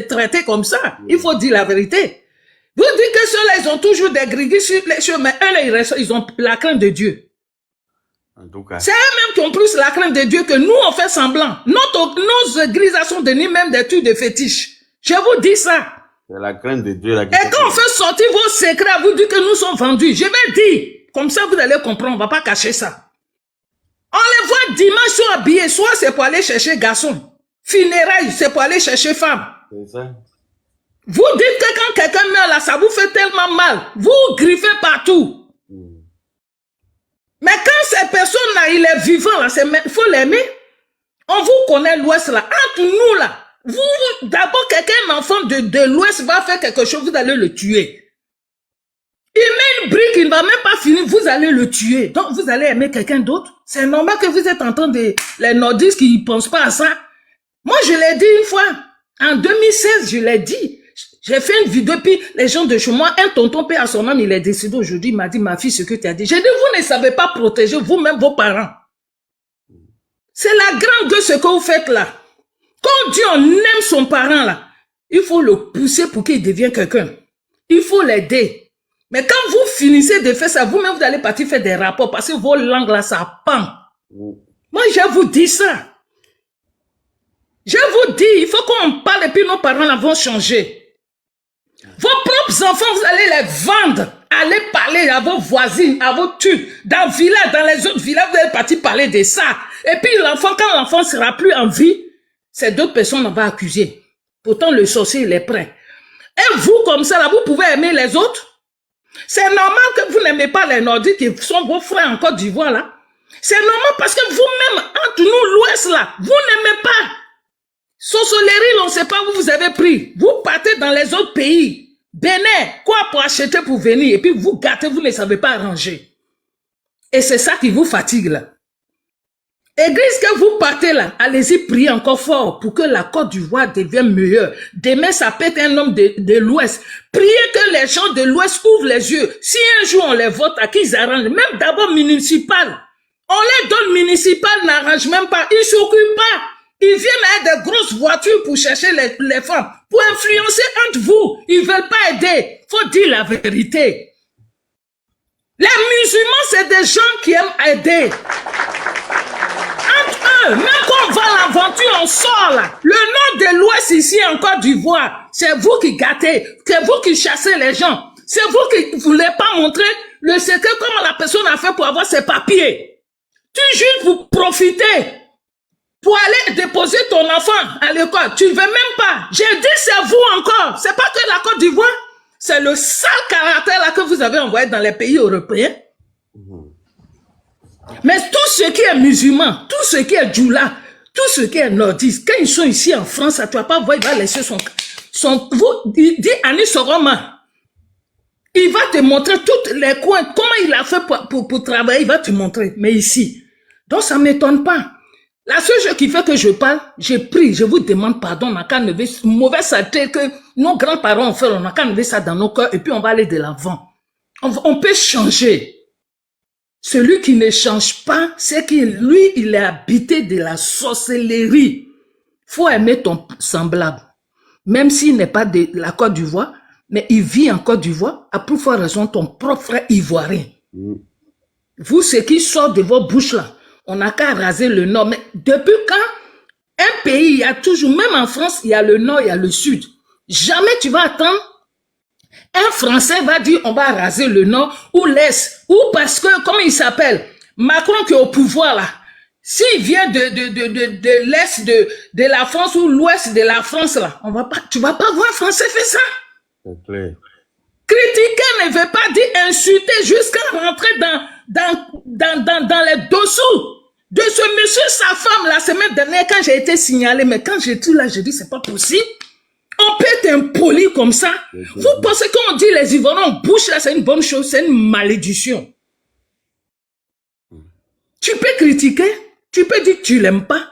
traitez comme ça. Il faut dire la vérité. Vous dites que ceux-là, ils ont toujours des gris-gris sur les cheveux, mais eux, là, ils ont la crainte de Dieu. En tout cas. C'est eux-mêmes qui ont plus la crainte de Dieu que nous, on fait semblant. Nos églises sont devenues même des trucs de fétiche. Je vous dis ça. C'est la crainte de Dieu. Et quand on fait sortir vos secrets, vous dites que nous sommes vendus. Je vais dire, comme ça vous allez comprendre, on ne va pas cacher ça. On les voit dimanche, sont habillés, soit c'est pour aller chercher garçon. Funérailles, c'est pour aller chercher femme. C'est ça. Vous dites que quand quelqu'un meurt là, ça vous fait tellement mal. Vous griffez partout. Mais quand ces personnes-là, il est vivant là, il faut l'aimer. On vous connaît l'Ouest là. Entre nous là, vous d'abord quelqu'un, un enfant de l'Ouest va faire quelque chose, vous allez le tuer. Il met une brique, il ne va même pas finir, vous allez le tuer. Donc vous allez aimer quelqu'un d'autre. C'est normal que vous êtes en train de... Les nordistes qui ne pensent pas à ça. Moi, je l'ai dit une fois. En 2016, je l'ai dit. J'ai fait une vidéo, puis les gens de chez moi, un tonton père à son âme, il est décédé aujourd'hui, il m'a dit, ma fille, ce que tu as dit. J'ai dit, vous ne savez pas protéger vous-même vos parents. C'est la grande gueule ce que vous faites là. Quand Dieu on aime son parent là, il faut le pousser pour qu'il devienne quelqu'un. Il faut l'aider. Mais quand vous finissez de faire ça, vous-même, vous allez partir faire des rapports parce que vos langues là, ça pend. Moi, je vous dis ça. Je vous dis, il faut qu'on parle et puis nos parents là vont changer. Vos propres enfants, vous allez les vendre. Allez parler à vos voisines, à vos tues. Dans le village, dans les autres villages, vous allez partir parler de ça. Et puis l'enfant, quand l'enfant sera plus en vie, c'est d'autres personnes qu'on va accuser. Pourtant, le sorcier, il est prêt. Et vous, comme ça, là, vous pouvez aimer les autres. C'est normal que vous n'aimez pas les Nordiques qui sont vos frères en Côte d'Ivoire, là. C'est normal parce que vous-même, entre nous, l'Ouest, là, vous n'aimez pas. Sorcellerie, on ne sait pas où vous avez pris. Vous partez dans les autres pays. Bénin, quoi pour acheter pour venir? Et puis vous gâtez, vous ne savez pas arranger. Et c'est ça qui vous fatigue, là. Église que vous partez là, allez-y prier encore fort pour que la Côte d'Ivoire devienne meilleure. Demain, ça peut être un homme de l'Ouest. Priez que les gens de l'Ouest ouvrent les yeux. Si un jour on les vote, à qui ils arrangent? Même d'abord municipal. On les donne municipal, n'arrange même pas. Ils ne s'occupent pas. Ils viennent avec des grosses voitures pour chercher les femmes. Pour influencer entre vous. Ils ne veulent pas aider. Faut dire la vérité. Les musulmans, c'est des gens qui aiment aider. Entre eux, même quand on va à l'aventure, on sort là. Le nord de l'Ouest ici en Côte d'Ivoire, c'est vous qui gâtez. C'est vous qui chassez les gens. C'est vous qui ne voulez pas montrer le secret, comment la personne a fait pour avoir ses papiers. Tu juste pour profiter. Pour aller déposer ton enfant à l'école, tu ne veux même pas. J'ai dit c'est vous encore. C'est pas que la Côte d'Ivoire. C'est le sale caractère là que vous avez envoyé dans les pays européens. Mais tout ce qui est musulman, tout ce qui est djoula, Tout ce qui est nordiste, quand ils sont ici en France, tu vas pas voir, il va laisser son il dit Anis Soroma. Il va te montrer tous les coins, comment il a fait pour travailler, il va te montrer. Mais ici, donc ça ne m'étonne pas. La seule chose qui fait que je parle, j'ai pris, je vous demande pardon, on n'a qu'à enlever mauvaise saleté que nos grands-parents ont fait, on n'a qu'à enlever ça dans nos cœurs et puis on va aller de l'avant. On peut changer. Celui qui ne change pas, c'est que lui, il est habité de la sorcellerie. Faut aimer ton semblable. Même s'il n'est pas de la Côte d'Ivoire, mais il vit en Côte d'Ivoire, à plus forte raison, ton propre frère ivoirien. Vous, ce qui sort de vos bouches là, on n'a qu'à raser le nord. Mais depuis quand un pays, il y a toujours, même en France, il y a le nord, il y a le sud. Jamais tu vas attendre, un Français va dire on va raser le nord ou l'est. Ou parce que, comment il s'appelle, Macron qui est au pouvoir là, s'il vient de l'est de la France ou l'ouest de la France là, tu vas pas voir un Français faire ça. C'est clair. Critiquer ne veut pas dire insulter jusqu'à rentrer dans les dessous de ce monsieur, sa femme, la semaine dernière, quand j'ai été signalé, mais quand j'étais là, j'ai dit, c'est pas possible. On peut être impoli comme ça. Vous pensez qu'on dit les Ivoiriens, on bouche là, c'est une bonne chose, c'est une malédiction. Tu peux critiquer, tu peux dire que tu l'aimes pas,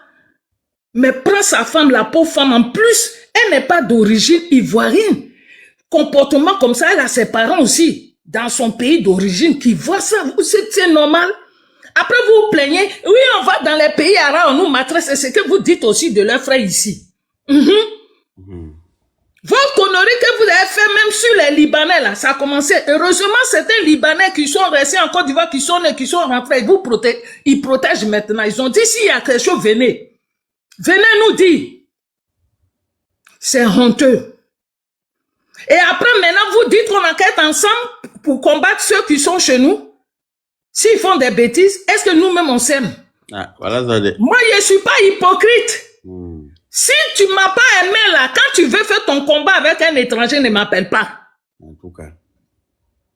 mais prends sa femme, la pauvre femme, en plus, elle n'est pas d'origine ivoirienne. Comportement comme ça, elle a ses parents aussi, dans son pays d'origine, qui voient ça. C'est normal. Après, vous vous plaignez, oui, on va dans les pays arabes, on nous maltraite, c'est ce que vous dites aussi de leurs frères ici. Vos conneries que vous avez fait même sur les Libanais, là, ça a commencé. Heureusement, certains Libanais qui sont restés en Côte d'Ivoire, qui sont rentrés, ils protègent maintenant. Ils ont dit, s'il y a quelque chose, venez. Venez nous dire. C'est honteux. Et après, maintenant, vous dites qu'on enquête ensemble pour combattre ceux qui sont chez nous. S'ils font des bêtises, est-ce que nous-mêmes on s'aime? Ah, voilà ça. Moi, je ne suis pas hypocrite. Si tu ne m'as pas aimé là, quand tu veux faire ton combat avec un étranger, ne m'appelle pas. En tout cas.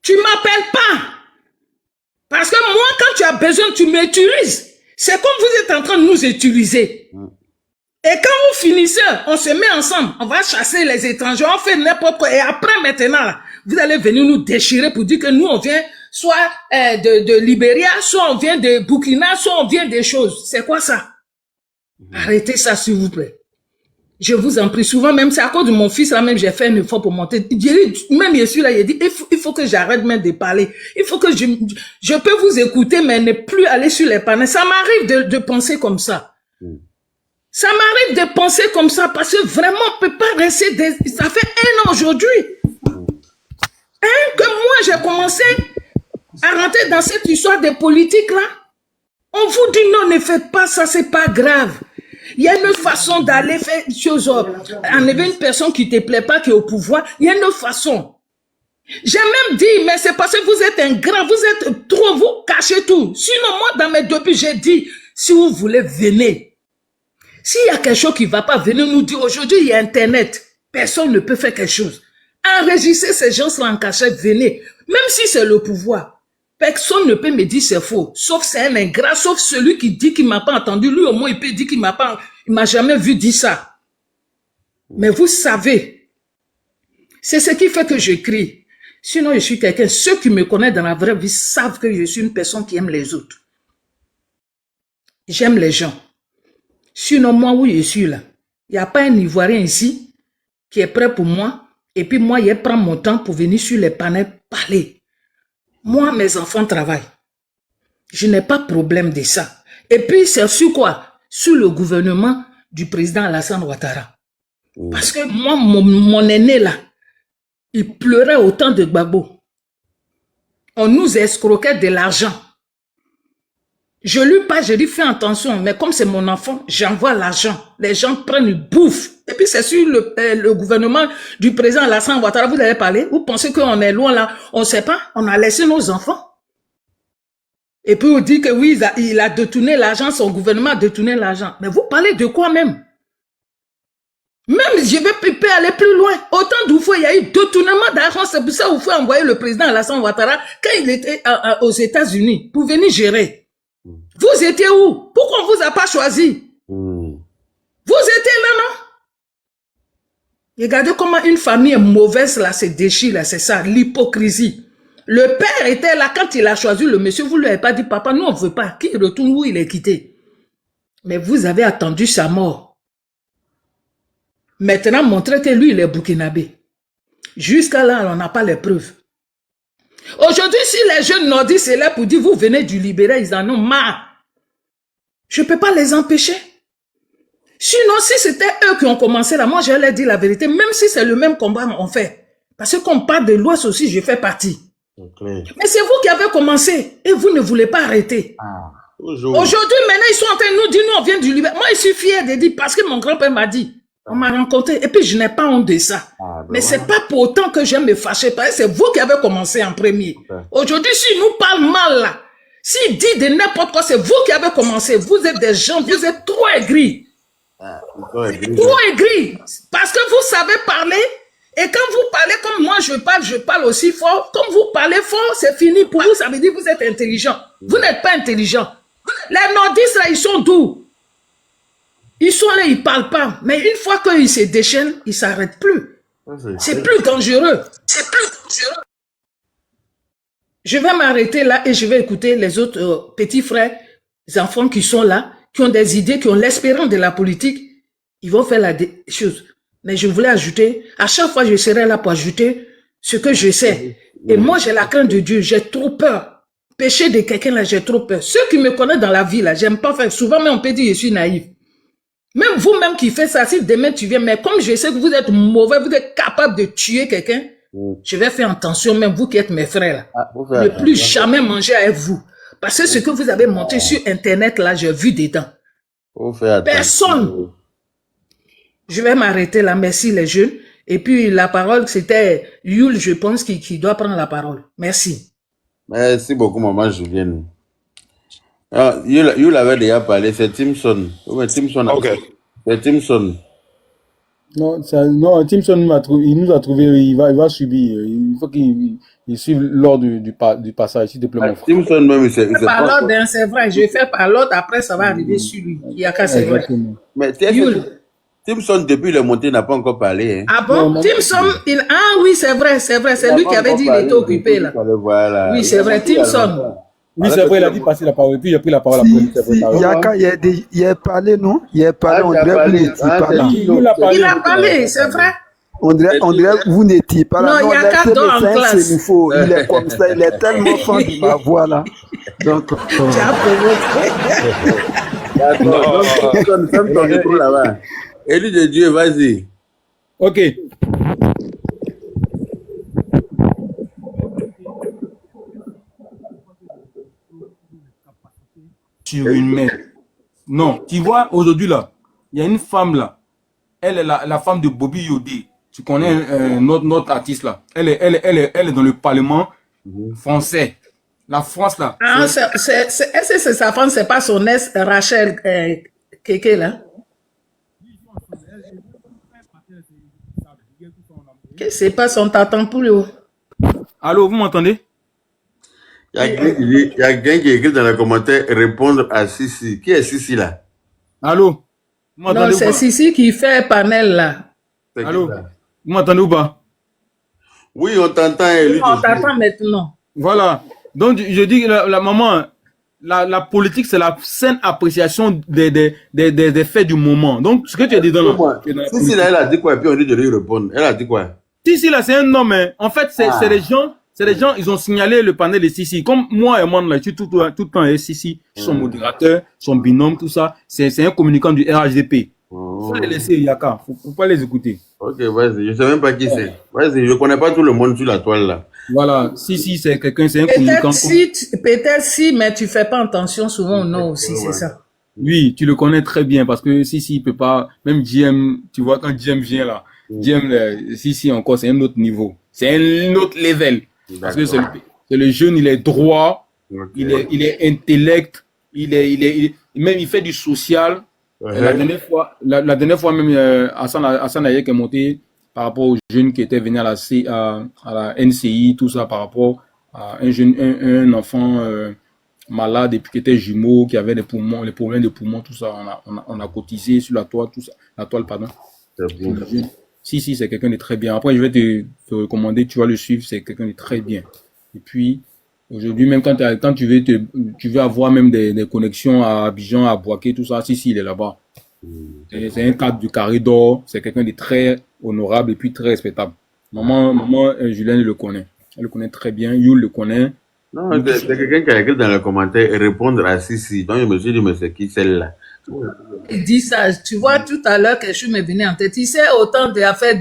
Tu ne m'appelles pas. Parce que moi, quand tu as besoin, tu m'utilises. C'est comme vous êtes en train de nous utiliser. Et quand vous finissez, on se met ensemble, on va chasser les étrangers, on fait n'importe quoi. Et après, maintenant, là, vous allez venir nous déchirer pour dire que nous, on vient soit de Libéria, soit on vient de Burkina, soit on vient des choses. C'est quoi ça? Arrêtez ça, s'il vous plaît. Je vous en prie. Souvent, même c'est à cause de mon fils, là même, j'ai fait un effort pour monter. Même je suis là, il dit, il faut que j'arrête même de parler. Il faut que je peux vous écouter, mais ne plus aller sur les panneaux. Ça m'arrive de penser comme ça. Ça m'arrive de penser comme ça parce que vraiment, on ne peut pas rester. Ça fait 1 an aujourd'hui. Que moi, j'ai commencé à rentrer dans cette histoire de politique là. On vous dit non, ne faites pas ça, c'est pas grave. Il y a une façon d'aller faire des choses. Enlever une personne qui ne te plaît pas, qui est au pouvoir. Il y a une façon. J'ai même dit, mais c'est parce que vous êtes un grand, vous êtes trop, vous cachez tout. Sinon, moi, dans mes débuts, j'ai dit, si vous voulez, venez. S'il y a quelque chose qui ne va pas, venez nous dire. Aujourd'hui, il y a Internet. Personne ne peut faire quelque chose. Enregistrez ces gens-là en cachette, venez. Même si c'est le pouvoir. Personne ne peut me dire c'est faux. Sauf c'est un ingrat, sauf celui qui dit qu'il ne m'a pas entendu. Lui, au moins, il peut dire qu'il m'a jamais vu dire ça. Mais vous savez, c'est ce qui fait que je crie. Sinon, je suis quelqu'un. Ceux qui me connaissent dans la vraie vie savent que je suis une personne qui aime les autres. J'aime les gens. Sinon, moi, où je suis là, il n'y a pas un Ivoirien ici qui est prêt pour moi. Et puis moi, je prends mon temps pour venir sur les panels parler. Moi, mes enfants travaillent. Je n'ai pas de problème de ça. Et puis, c'est sur quoi? Sur le gouvernement du président Alassane Ouattara. Parce que moi, mon aîné là, il pleurait autant de Gbagbo. On nous escroquait de l'argent. Je lui parle, je lui fais attention, mais comme c'est mon enfant, j'envoie l'argent. Les gens prennent une bouffe. Et puis c'est sur le gouvernement du président Alassane Ouattara, vous allez parler. Vous pensez qu'on est loin là? On ne sait pas. On a laissé nos enfants. Et puis on dit que oui, il a détourné l'argent, son gouvernement a détourné l'argent. Mais vous parlez de quoi même? Même, je vais aller plus loin. Autant d'où il y a eu détournement d'argent, c'est pour ça qu'il faut envoyer le président Alassane Ouattara quand il était aux États-Unis pour venir gérer. Vous étiez où? Pourquoi on ne vous a pas choisi? étiez là, non? Regardez comment une famille mauvaise là se déchire, là, c'est ça, l'hypocrisie. Le père était là quand il a choisi le monsieur, vous ne lui avez pas dit, papa, nous on ne veut pas, qu'il retourne où il est quitté. Mais vous avez attendu sa mort. Maintenant, montrez que lui, il est burkinabé. Jusqu'à là, on n'a pas les preuves. Aujourd'hui, si les jeunes nordistes sont là pour dire, vous venez du libéral, ils en ont marre. Je ne peux pas les empêcher. Sinon, si c'était eux qui ont commencé là, moi, je leur dis la vérité, même si c'est le même combat, on fait. Parce que qu'on parle de l'Ouest aussi, je fais partie. Okay. Mais c'est vous qui avez commencé et vous ne voulez pas arrêter. Aujourd'hui, maintenant, ils sont en train de nous dire, nous, on vient du Libéral. Moi, je suis fier de dire, parce que mon grand-père m'a dit, on m'a rencontré, et puis je n'ai pas honte de ça. Mais c'est pas pour autant que j'aime me fâcher, parce que c'est vous qui avez commencé en premier. Aujourd'hui, s'il nous parle mal là, s'il dit de n'importe quoi, c'est vous qui avez commencé. Vous êtes des gens, vous êtes trop aigris. Trop aigris. Parce que vous savez parler, et quand vous parlez comme moi, je parle aussi fort. Comme vous parlez fort, c'est fini. Pour vous, ça veut dire que vous êtes intelligent. Vous n'êtes pas intelligent. Les nordistes, là, ils sont doux. Ils sont là, ils ne parlent pas. Mais une fois qu'ils se déchaînent, ils ne s'arrêtent plus. C'est plus dangereux. C'est plus dangereux. Je vais m'arrêter là et je vais écouter les autres petits frères, les enfants qui sont là, qui ont des idées, qui ont l'espérance de la politique. Ils vont faire la chose. Mais je voulais ajouter, à chaque fois je serai là pour ajouter ce que je sais. Et moi, j'ai la crainte de Dieu, j'ai trop peur. Péché de quelqu'un là, j'ai trop peur. Ceux qui me connaissent dans la vie là, j'aime pas faire. Souvent, mais on peut dire que je suis naïf. Même vous-même qui faites ça, si demain tu viens, mais comme je sais que vous êtes mauvais, vous êtes capable de tuer quelqu'un, je vais faire attention, même vous qui êtes mes frères là. Ne plus jamais manger avec vous. Parce que ce que vous avez monté sur Internet là, j'ai vu dedans. Personne. Je vais m'arrêter là. Merci les jeunes. Et puis la parole, c'était Yul, je pense, qui doit prendre la parole. Merci. Merci beaucoup, maman Julienne. Ah, Yul avait déjà parlé, c'est Timson. Oui, Timson. Ok. C'est Timson. Non, non, Timson il nous a trouvé, il va subir. Il faut qu'il suive l'ordre du passage, s'il te plaît, mon frère. Timson même, c'est par l'ordre, hein, c'est vrai. Je fais par l'ordre, après ça va arriver sur lui. Il y a qu'à c'est vrai. Mais Timson, depuis le monté, n'a pas encore parlé. Hein. Ah bon? Non, Timson, ah oui, c'est vrai. C'est lui qui avait dit qu'il était occupé là. Voilà. Oui, c'est vrai, Timson. Oui, c'est vrai, il a dit passer la parole. Et puis, il a pris la parole après. Yaka, il a parlé, non? Il a parlé, on dirait que vous n'étiez pas là. Il a parlé, c'est vrai. On dirait que vous n'étiez pas là. Non, Yaka dort en classe. Il est comme ça, il est tellement fan de ma voix là. Donc, nous sommes dans le trou là-bas. Élu de Dieu, vas-y. Ok. Sur une mère. Non, tu vois, aujourd'hui là, il y a une femme là. Elle est la femme de Bobby Yodé. Tu connais notre artiste là. Elle est dans le Parlement français. La France là. Ah, est-ce que c'est sa femme, c'est pas son ex Rachel Keke là? Que c'est pas son tatan pour lui. Allô, vous m'entendez? Il y a quelqu'un qui écrit dans les commentaires répondre à Sissi. Qui est Sissi là? Allô? Non, c'est Sissi qui fait panel là. Allô? Vous m'entendez ou pas? Oui, on t'entend. On t'entend maintenant. Voilà. Donc, je dis que la maman, la politique, c'est la saine appréciation des faits du moment. Donc, ce que tu as dit dans la... Sissi là, elle a dit quoi? Et puis on dit de lui répondre. Elle a dit quoi? Sissi là, c'est un homme. Hein. En fait, c'est les gens... C'est les gens, ils ont signalé le panel de Sissi. Comme moi et moi, là, je suis tout le temps avec Sissi, son modérateur, son binôme, tout ça. C'est un communicant du RHDP. Faut les laisser, Yaka. Faut pas les écouter. Ok, vas-y. Je sais même pas qui c'est. Vas-y, je connais pas tout le monde sur la toile là. Voilà. Sissi, c'est quelqu'un, c'est un communicant. Peut-être si, mais tu fais pas attention souvent au nom aussi, c'est ça. Oui, tu le connais très bien parce que Sissi, il peut pas, même GM, tu vois, quand GM vient là, GM, Sissi encore, c'est un autre niveau. C'est un autre level. Parce que c'est le jeune, il est droit, il est intellect, même il fait du social. La dernière fois même, Hassan Ayek est monté par rapport aux jeunes qui étaient venus à la NCI, tout ça, par rapport à un enfant malades et puis qui étaient jumeaux, qui avaient des poumons, les problèmes de poumons, tout ça. On a cotisé sur la toile, tout ça. La toile, pardon. Si, c'est quelqu'un de très bien. Après, je vais te recommander, tu vas le suivre, c'est quelqu'un de très bien. Et puis, aujourd'hui, même quand tu veux avoir même des connexions à Abidjan, à Bouaké, tout ça, si, il est là-bas. C'est un cadre du Carré d'Or, c'est quelqu'un de très honorable et puis très respectable. Maman Julien le connaît. Elle le connaît très bien, Yul le connaît. Non, c'est quelqu'un qui a écrit dans les commentaires et répondre à si. Donc, je me suis dit, mais c'est qui celle-là? Il dit ça. Tu vois, tout à l'heure, quelque chose m'est venu en tête. Il sait autant d'affaires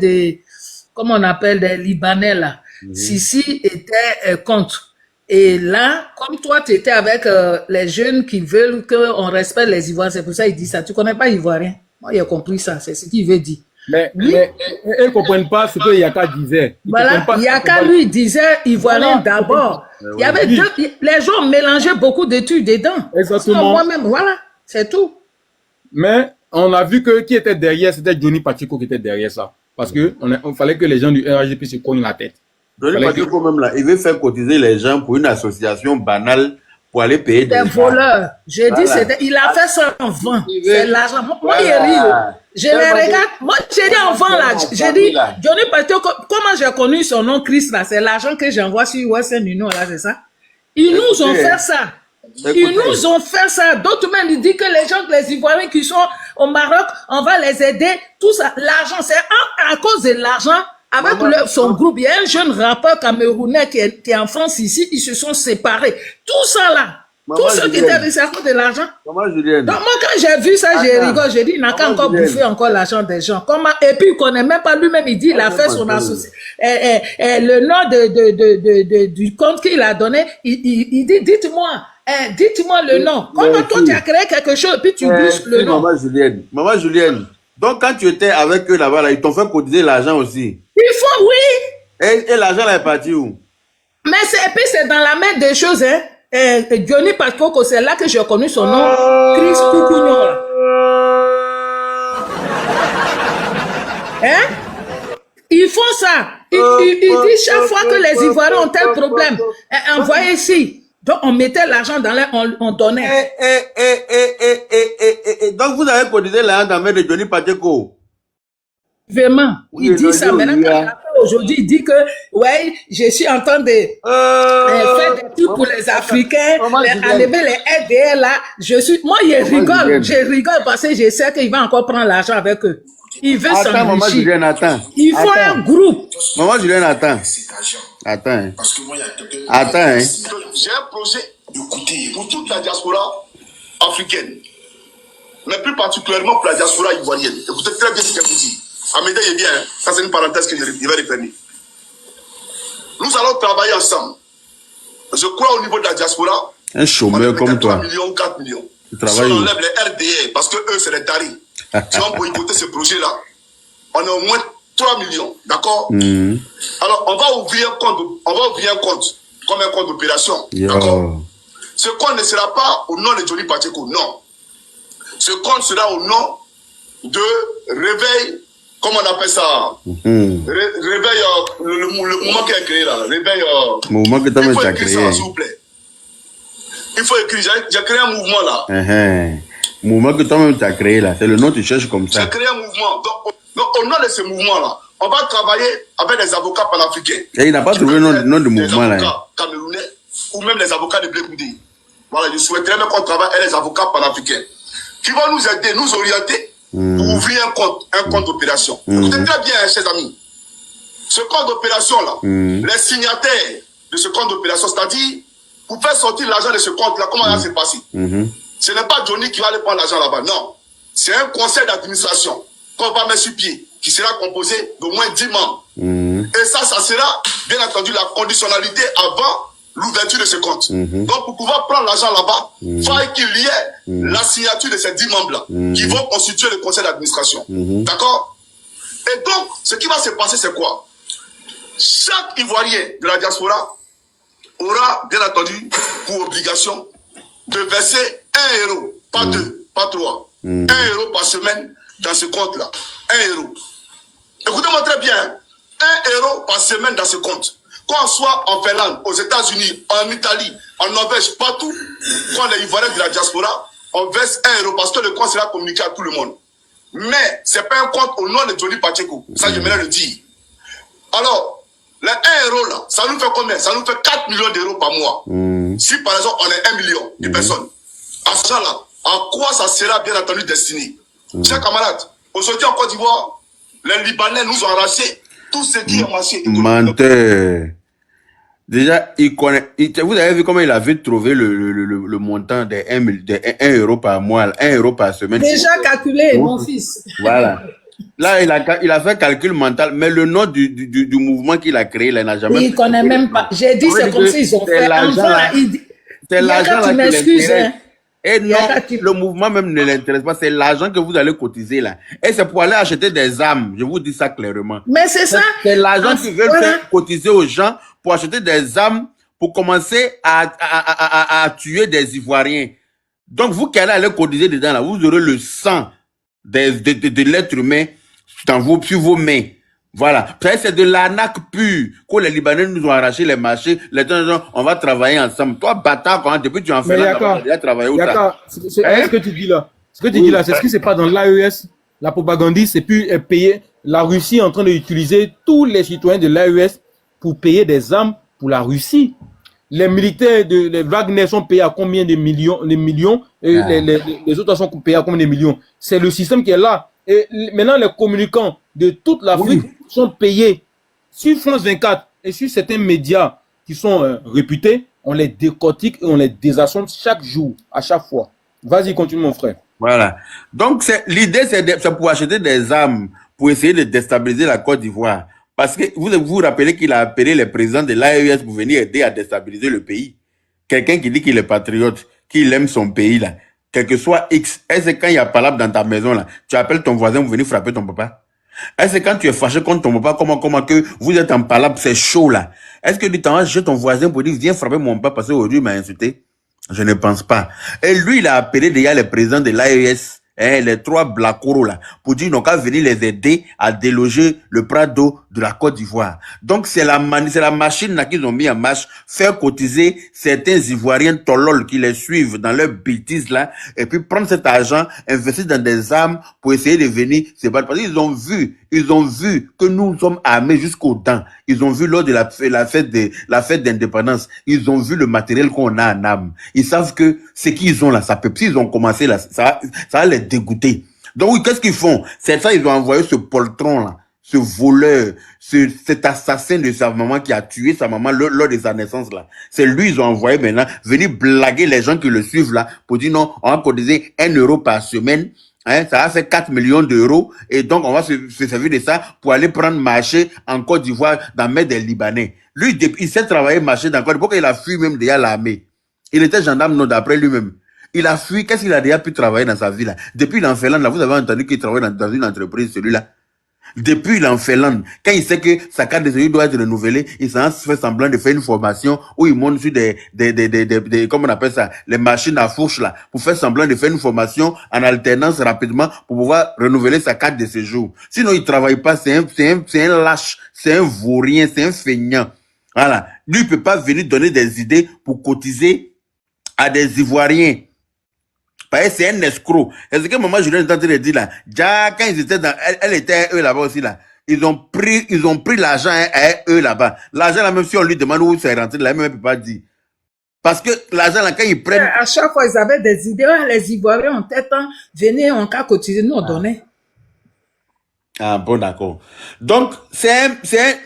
comment on appelle, des Libanais, là. Sisi était contre. Et là, comme toi, tu étais avec les jeunes qui veulent qu'on respecte les Ivoiriens, c'est pour ça qu'il dit ça. Tu connais pas Ivoirien? Moi, j'ai compris ça. C'est ce qu'il veut dire. Mais ils ne comprennent pas ce que Yaka disait. Voilà, Yaka, lui, disait Ivoirien d'abord. Il y avait les gens mélangeaient beaucoup d'études dedans. Exactement. Moi-même, voilà, c'est tout. Mais on a vu que qui était derrière, c'était Johnny Pacheco qui était derrière ça. Parce que il fallait que les gens du RGP se cognent la tête. Johnny Pacheco, même là, il veut faire cotiser les gens pour une association banale pour aller payer des voleurs. J'ai dit, il a fait ça en vent. C'est l'argent. Moi, il rit. Je les regarde. Moi, j'ai dit en vent là. J'ai dit, Johnny Pacheco, comment j'ai connu son nom, Chris là? C'est l'argent que j'envoie sur Western Union là, c'est ça? Ils nous ont fait ça. Ils nous ont fait ça. D'autres même, ils disent que les Ivoiriens qui sont au Maroc, on va les aider. Tout ça, l'argent, c'est à cause de l'argent. Avec son groupe, il y a un jeune rappeur camerounais qui est en France ici, ils se sont séparés. Tout ça là, tout ce qui était à cause de l'argent. Donc moi, quand j'ai vu ça, j'ai rigolé, j'ai dit, il n'a qu'à encore bouffer encore l'argent des gens. Et puis il connaît même pas lui-même, il dit, il a fait son associé. Le nom du compte qu'il a donné, il dit, dites-moi le nom. Comment toi tu as créé quelque chose et puis tu bouges le nom. Maman Julienne. Donc, quand tu étais avec eux là-bas, ils t'ont fait cotiser l'argent aussi. Il faut, oui. Et l'argent là est parti où? Mais c'est dans la main des choses, hein. Johnny Pacheco, c'est là que j'ai connu son nom. Chris Coucougnon. Hein? Ils font ça. Ils disent chaque fois que les Ivoiriens ont tel problème, envoyez ici. Donc, on mettait l'argent dans l'air, on donnait. Donc, vous avez cotisé l'argent dans la main de Johnny Pacheco. Vraiment, il dit ça. Maintenant, aujourd'hui, il dit que, ouais, je suis en train de faire des trucs pour les Africains, enlever les RDR là. Moi, je rigole parce que je sais qu'il va encore prendre l'argent avec eux. Il veut s'enrichir. Maman Julienne, attends. Il faut un groupe. Maman Julienne, attends. Attends. Parce que moi, il y a quelqu'un. Attends. J'ai un projet, écoutez, pour toute la diaspora africaine, mais plus particulièrement pour la diaspora ivoirienne. Écoutez très bien ce qu'elle vous dit. Amédée est bien, hein? Ça c'est une parenthèse que je vais refermer. Nous allons travailler ensemble. Je crois au niveau de la diaspora. Un chômeur comme toi. 3 millions, 4 millions. Si on enlève les RDR, parce que eux c'est les tarifs. Si on boycotter ce projet-là, on est au moins 3 millions, d'accord? Alors, on va ouvrir un compte, comme un compte d'opération, d'accord? Ce compte ne sera pas au nom de Johnny Pacheco, non. Ce compte sera au nom de Réveil, comment on appelle ça? Réveil, le mouvement qui a créé là, Réveil... mouvement que tu as créé. Il faut écrire ça, s'il vous plaît. Il faut écrire, j'ai créé un mouvement là. Mouvement que toi-même tu as créé là, c'est le nom que tu cherches comme ça. J'ai créé un mouvement. Donc, au nom de ce mouvement-là, on va travailler avec les avocats panafricains. Et il n'a pas trouvé le nom de mouvement là. Les avocats camerounais ou même les avocats de Blé-Koundé. Voilà, je souhaiterais même qu'on travaille avec les avocats panafricains qui vont nous aider, nous orienter pour ouvrir un compte d'opération. Écoutez très bien, chers amis. Ce compte d'opération-là, les signataires de ce compte d'opération, c'est-à-dire pour faire sortir l'argent de ce compte-là, comment ça s'est passé? Ce n'est pas Johnny qui va aller prendre l'argent là-bas, non. C'est un conseil d'administration qu'on va mettre sur pied, qui sera composé d'au moins 10 membres. Et ça sera, bien entendu, la conditionnalité avant l'ouverture de ce compte. Donc, pour pouvoir prendre l'argent là-bas, il faut qu'il y ait la signature de ces 10 membres-là, qui vont constituer le conseil d'administration. D'accord? Et donc, ce qui va se passer, c'est quoi? Chaque Ivoirien de la diaspora aura, bien entendu, pour obligation de verser 1 euro, pas 2, pas 3. 1 euro par semaine dans ce compte-là. 1 euro. Écoutez-moi très bien. 1 euro par semaine dans ce compte. Qu'on soit en Finlande, aux États-Unis, en Italie, en Norvège, partout, quand les Ivoiriens de la diaspora, on verse 1 euro parce que le compte sera communiqué à tout le monde. Mais ce n'est pas un compte au nom de Johnny Pacheco. Ça, je voulais le dire. Alors, les 1 euro là, ça nous fait combien? Ça nous fait 4 millions d'euros par mois. Si par exemple, on est 1 million de personnes, à ce là, en quoi ça sera bien entendu destiné? Chers camarades, aujourd'hui en Côte d'Ivoire, les Libanais nous ont arraché tout ce qui est marché. Menteur. Déjà, vous avez vu comment il avait trouvé le montant de 1 euro par mois, 1 euro par semaine. Déjà calculé, mon fils. Voilà. Là, il a fait calcul mental, mais le nom du mouvement qu'il a créé, il n'a jamais. Il ne connaît même pas. J'ai dit, c'est comme s'ils ont fait. C'est l'argent là qui m'excuses. Et non, le mouvement même ne l'intéresse pas. C'est l'argent que vous allez cotiser là. Et c'est pour aller acheter des armes. Je vous dis ça clairement. Mais c'est ça. C'est l'argent qu'ils veulent faire cotiser aux gens pour acheter des armes pour commencer à tuer des Ivoiriens. Donc, vous qui allez aller cotiser dedans là, vous aurez le sang de l'être humain sur vos mains. Voilà. C'est de l'arnaque pure que les Libanais nous ont arraché les marchés. Les gens, on va travailler ensemble. Toi, bâtard, depuis tu en fais là, tu as déjà travaillé où ça? Ce que tu dis là, c'est ce qui se passe dans l'AES, la propagandiste, c'est plus payer. La Russie est en train d'utiliser tous les citoyens de l'AES pour payer des armes pour la Russie. Les militaires de Wagner sont payés à combien de millions, et les autres sont payés à combien de millions. C'est le système qui est là. Et maintenant, les communicants de toute l'Afrique sont payés sur France 24 et sur certains médias qui sont réputés. On les décortique et on les désassemble chaque jour, à chaque fois. Vas-y, continue, mon frère. Voilà. Donc, l'idée, c'est pour acheter des armes pour essayer de déstabiliser la Côte d'Ivoire. Parce que vous vous rappelez qu'il a appelé les présidents de l'AES pour venir aider à déstabiliser le pays. Quelqu'un qui dit qu'il est patriote, qu'il aime son pays, là. Quel que soit X, est-ce que quand il y a palabre dans ta maison, là, tu appelles ton voisin pour venir frapper ton papa? Est-ce que quand tu es fâché contre ton papa, comment que vous êtes en palabre, c'est chaud, là? Est-ce que tu t'en chez ton voisin pour dire, viens frapper mon papa parce qu'aujourd'hui il m'a insulté? Je ne pense pas. Et lui, il a appelé déjà les présidents de l'AES, les 3 Blacoro, là, pour dire, ils n'ont qu'à venir les aider à déloger le Prado de la Côte d'Ivoire. Donc, c'est la machine là qu'ils ont mis en marche, faire cotiser certains Ivoiriens tolol qui les suivent dans leurs bêtises là, et puis prendre cet argent, investir dans des armes pour essayer de venir se battre. Parce qu'ils ont vu que nous sommes armés jusqu'aux dents. Ils ont vu lors de la fête d'indépendance, ils ont vu le matériel qu'on a en armes. Ils savent que ce qu'ils ont là, ça peut, s'ils ont commencé là, ça va les dégoûter. Donc oui, qu'est-ce qu'ils font? C'est ça, ils ont envoyé ce poltron là, ce voleur, cet assassin de sa maman qui a tué sa maman lors de sa naissance là. C'est lui, ils ont envoyé maintenant venir blaguer les gens qui le suivent là pour dire non, on va cotiser 1 euro par semaine. Hein, ça va faire 4 millions d'euros et donc on va se servir de ça pour aller prendre marché en Côte d'Ivoire dans mettre des Libanais. Lui, il sait travailler marché dans Côte d'Ivoire. Pourquoi il a fui même déjà l'armée? Il était gendarme, non, d'après lui-même. Il a fui. Qu'est-ce qu'il a déjà pu travailler dans sa vie là? Depuis l'Enfeland, là, vous avez entendu qu'il travaille dans une entreprise, celui-là. Depuis l'Enfeland, quand il sait que sa carte de séjour doit être renouvelée, il s'en fait semblant de faire une formation où il monte sur comment on appelle ça, les machines à fourche là, pour faire semblant de faire une formation en alternance rapidement pour pouvoir renouveler sa carte de séjour. Sinon, il travaille pas, c'est un lâche, c'est un vaurien, c'est un feignant. Voilà. Lui, il peut pas venir donner des idées pour cotiser à des Ivoiriens. C'est un escroc. Est-ce que maman Julien est en train de dire là, déjà, quand ils étaient dans, elle était eux là-bas aussi là. Ils ont pris l'argent à eux là-bas. L'argent là, même si on lui demande où c'est rentré, là, même elle peut pas dire. Parce que l'argent là, quand ils prennent. À chaque fois, ils avaient des idées. Les Ivoiriens en tête, venez, on cas cotiser, nous on donnait. Ah bon, d'accord. Donc,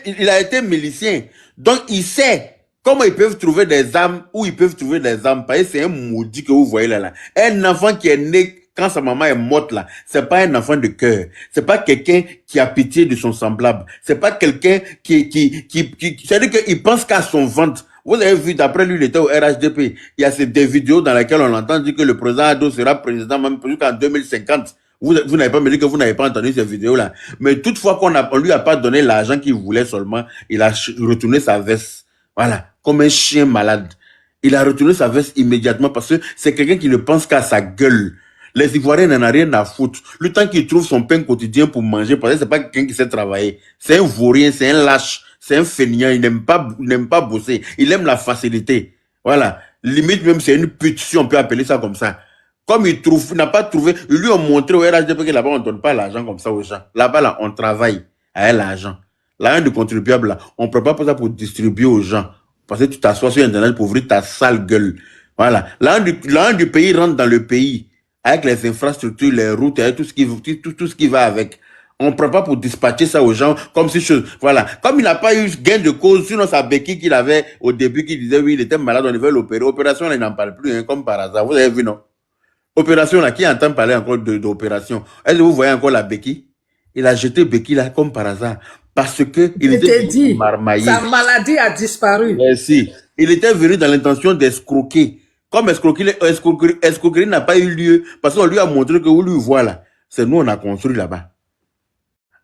il a été milicien. Donc, il sait comment ils peuvent trouver des armes, où ils peuvent trouver des armes. Parce que c'est un maudit que vous voyez là. Un enfant qui est né quand sa maman est morte là, c'est pas un enfant de cœur. C'est pas quelqu'un qui a pitié de son semblable. C'est pas quelqu'un c'est-à-dire qu'il pense qu'à son ventre. Vous avez vu, d'après lui, il était au RHDP. Il y a des vidéos dans lesquelles on entend dire que le président Ado sera président même jusqu'en 2050. Vous n'avez pas me dit que vous n'avez pas entendu ces vidéos-là. Mais toutefois on lui a pas donné l'argent qu'il voulait seulement, il a retourné sa veste. Voilà. Comme un chien malade. Il a retourné sa veste immédiatement parce que c'est quelqu'un qui ne pense qu'à sa gueule. Les Ivoiriens n'en ont rien à foutre. Le temps qu'il trouve son pain quotidien pour manger, parce que c'est pas quelqu'un qui sait travailler. C'est un vaurien, c'est un lâche, c'est un feignant, il n'aime pas bosser. Il aime la facilité. Voilà. Limite même, c'est une pute, si on peut appeler ça comme ça. Comme il n'a pas trouvé, ils lui ont montré au RHDP que là-bas, on ne donne pas l'argent comme ça aux gens. Là-bas, là, on travaille avec l'argent. L'argent du contribuable, là, on ne prépare pas ça pour distribuer aux gens. Parce que tu t'assois sur Internet pour ouvrir ta sale gueule. Voilà. L'argent du pays rentre dans le pays avec les infrastructures, les routes, et tout ce qui va avec. On ne prend pas pour dispatcher ça aux gens comme si chose. Voilà. Comme il n'a pas eu gain de cause, sinon sa béquille qu'il avait au début, qui disait oui, il était malade, on devait l'opérer. Opération, là, il n'en parle plus, hein, comme par hasard. Vous avez vu, non? Opération, là, qui entend parler encore d'opération? Est-ce que vous voyez encore la béquille? Il a jeté béquille là comme par hasard. Parce que il était dit, marmaillé. sa maladie a disparu. Merci. Il était venu dans l'intention d'escroquer. Comme escroquerie n'a pas eu lieu, parce qu'on lui a montré que vous lui voilà. C'est nous, on a construit là-bas.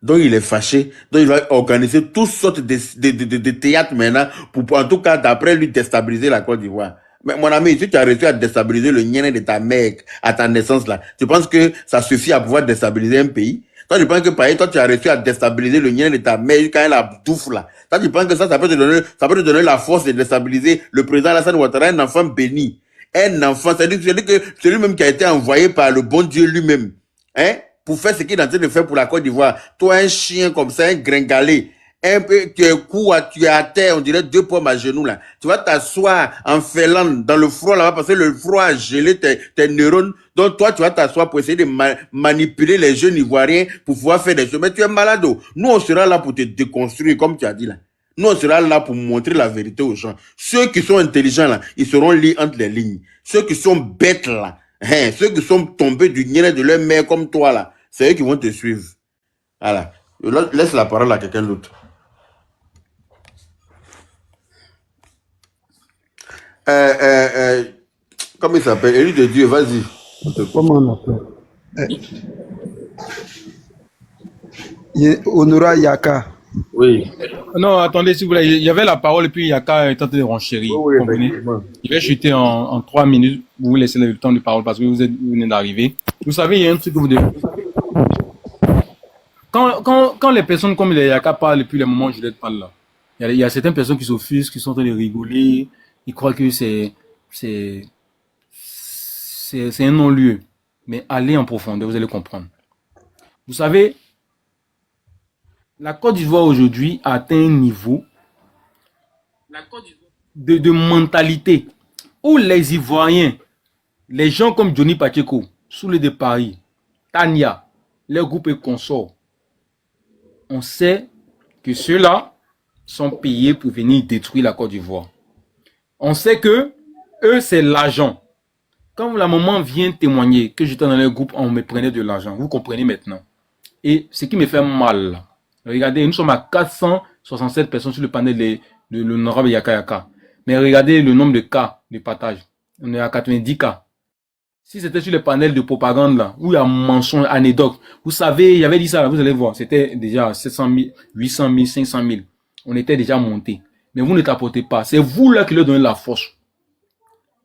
Donc il est fâché. Donc il va organiser toutes sortes de théâtres maintenant pour en tout cas d'après lui déstabiliser la Côte d'Ivoire. Mais mon ami, si tu as réussi à déstabiliser le nien de ta mère à ta naissance là, tu penses que ça suffit à pouvoir déstabiliser un pays? Toi, tu penses que pareil, toi, tu as réussi à déstabiliser le nien de ta mère quand elle a bouffe là. Toi, tu penses que ça peut te donner la force de déstabiliser le président Alassane Ouattara, un enfant béni. Un enfant, c'est-à-dire que c'est lui-même qui a été envoyé par le bon Dieu lui-même. Hein? Pour faire ce qu'il est en train de faire pour la Côte d'Ivoire. Toi, un chien comme ça, un gringalé, un peu, tu es à terre, on dirait 2 pommes à genoux, là. Tu vas t'asseoir en fêlant dans le froid, là-bas, parce que le froid a gelé tes neurones. Donc, toi, tu vas t'asseoir pour essayer de manipuler les jeunes Ivoiriens pour pouvoir faire des choses. Mais tu es malade. Nous, on sera là pour te déconstruire, comme tu as dit, là. Nous, on sera là pour montrer la vérité aux gens. Ceux qui sont intelligents, là, ils seront lits entre les lignes. Ceux qui sont bêtes, là, hein, ceux qui sont tombés du nid de leur mère comme toi, là, c'est eux qui vont te suivre. Voilà. Laisse la parole à quelqu'un d'autre. Comment il s'appelle? Élie de Dieu, vas-y. Comment on appelle? Honora Yaka. Oui. Non, attendez, s'il vous plaît. Il y avait la parole et puis Yaka est en train de renchérir. Oui, comprenez? Je vais chuter en 3 minutes. Vous vous laissez le temps de parole parce que vous venez d'arriver. Vous savez, il y a un truc que vous devez. Quand les personnes comme les Yaka parlent depuis le moment où je les parle là, il y a certaines personnes qui s'offusquent, qui sont en train de rigoler. Ils croient que c'est un non-lieu. Mais allez en profondeur, vous allez comprendre. Vous savez, la Côte d'Ivoire aujourd'hui a atteint un niveau de mentalité où les Ivoiriens, les gens comme Johnny Pacheco, Soulé de Paris, Tania, leurs groupes et consorts, on sait que ceux-là sont payés pour venir détruire la Côte d'Ivoire. On sait que eux, c'est l'argent. Quand la maman vient témoigner que j'étais dans leur groupe, on me prenait de l'argent. Vous comprenez maintenant. Et ce qui me fait mal, regardez, nous sommes à 467 personnes sur le panel de l'honorable Yaka Yaka. Mais regardez le nombre de cas de partage. On est à 90 cas. Si c'était sur le panel de propagande là, où il y a mensonge, anecdote, vous savez, il y avait dit ça, vous allez voir, c'était déjà 700 000, 800 000, 500 000. On était déjà monté. Mais vous ne t'apportez pas. C'est vous là qui leur donnez la force.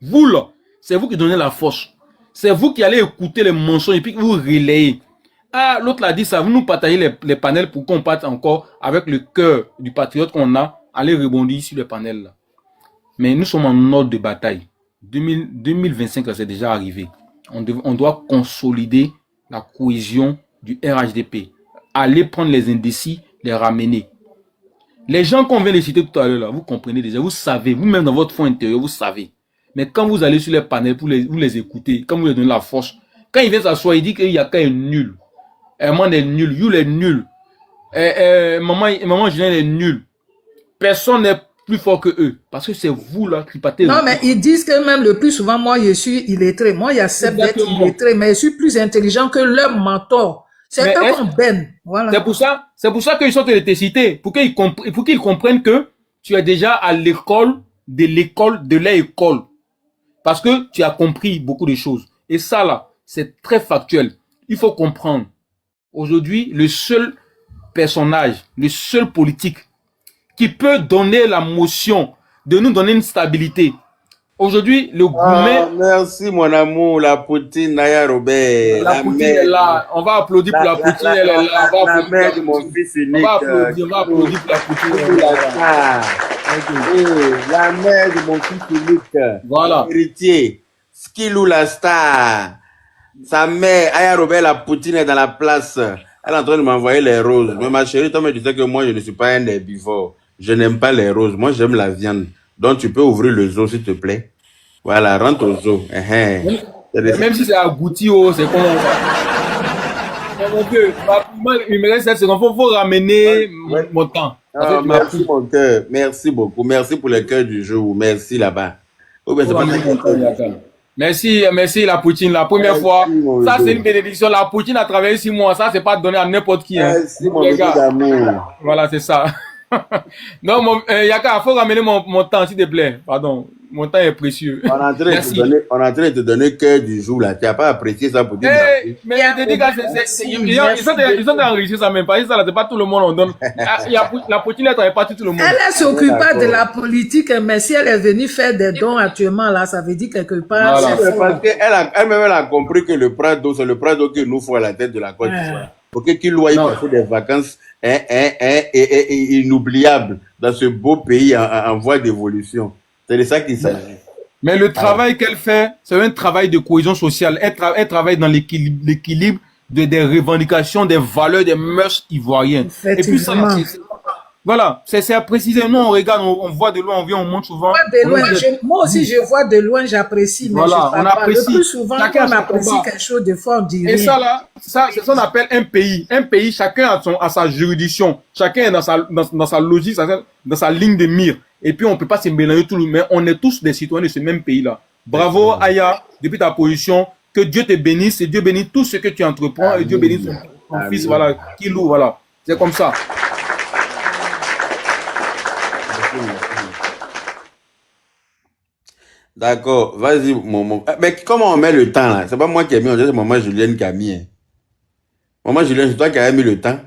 Vous là, c'est vous qui donnez la force. C'est vous qui allez écouter les mensonges et puis vous relayez. Ah, l'autre l'a dit ça, vous nous partagez les panels pour qu'on parte encore avec le cœur du patriote qu'on a, aller rebondir sur les panels là. Mais nous sommes en ordre de bataille. 2025, c'est déjà arrivé. On doit consolider la cohésion du RHDP. Aller prendre les indécis, les ramener. Les gens qu'on vient de citer tout à l'heure, là, vous comprenez déjà, vous savez, vous-même dans votre fond intérieur, vous savez. Mais quand vous allez sur les panels pour vous les écouter, quand vous leur donnez la force, quand il vient s'asseoir, il dit qu'il y a qu'un nul. Herman est nul, You est nul. Maman Julien est nul. Personne n'est plus fort que eux. Parce que c'est vous là qui partez. Non, mais ils disent que même le plus souvent, moi, je suis illettré. Moi, il y a 7 d'être illettré, mais je suis plus intelligent que leur mentor. C'est eux qu'on baigne. Voilà. C'est pour ça qu'ils sont de te citer. Pour qu'ils comprennent que tu es déjà à l'école de leur école. Parce que tu as compris beaucoup de choses. Et ça là, c'est très factuel. Il faut comprendre. Aujourd'hui, le seul personnage, le seul politique qui peut donner la motion de nous donner une stabilité aujourd'hui, le gourmet... Merci mon amour, la poutine Naya Robert. La poutine est là. On va applaudir pour la poutine, elle est là. La mère de mon fils unique. On va applaudir pour la poutine. La mère de mon fils unique. Voilà. Héritier. Skilou la star. Sa mère, Aya Robert, la poutine est dans la place. Elle est en train de m'envoyer les roses. Mais ma chérie, toi, me disais que moi, je ne suis pas un herbivore. Je n'aime pas les roses. Moi, j'aime la viande. Donc, tu peux ouvrir le zoo, s'il te plaît. Voilà, rentre au zoo. Même si c'est agouti, c'est comment mon Dieu, il me reste 7 secondes. Il faut ramener mon temps. Merci, mon cœur. Merci beaucoup. Merci pour le cœur du jour. Merci là-bas. Merci, la poutine. La première fois, ça c'est une bénédiction. La poutine a travaillé 6 mois. Ça, c'est pas donné à n'importe qui. Merci, mon d'amour. Voilà, c'est ça. Non, Yaka, il faut ramener mon temps, s'il te plaît. Pardon, mon temps est précieux. On est en train de te donner cœur du jour, là. Tu n'as pas apprécié ça pour dire. Mais je te dis que ils sont enrichis, ça même pas. Ça, c'est pas tout le monde on donne. La poutine est pas tout le monde. Elle s'occupe pas de la politique, mais si elle est venue faire des dons actuellement, là, ça veut dire quelque part. Voilà. Parce qu'elle-même, elle a compris que le Prado, c'est le Prado qu'il nous faut à la tête de la Côte d'Ivoire. Pour qu'il doit y passer des vacances inoubliables dans ce beau pays en voie d'évolution. C'est de ça qu'il s'agit. Mais le travail qu'elle fait, c'est un travail de cohésion sociale. Elle travaille dans l'équilibre des revendications, des valeurs, des mœurs ivoiriennes. Et puis ça, voilà, c'est à préciser. Nous, on regarde, on voit de loin, on vient, on monte souvent. Moi aussi, je vois de loin, j'apprécie. Mais voilà, on apprécie. Le plus souvent, quand on apprécie quelque chose, des fois, on dit rien. Et ça, là, c'est ce qu'on appelle un pays. Un pays, chacun a sa juridiction. Chacun est dans sa logique, dans sa ligne de mire. Et puis, on ne peut pas se mélanger tout le monde. Mais on est tous des citoyens de ce même pays-là. Bravo, Aya, depuis ta position. Que Dieu te bénisse et Dieu bénisse tout ce que tu entreprends. Et Dieu bénisse ton fils, voilà, Kilou, voilà. C'est comme ça. D'accord, vas-y, maman. Mais comment on met le temps là? C'est pas moi qui ai mis, c'est maman Julienne qui a mis. Hein. Maman Julienne, c'est toi qui as mis le temps.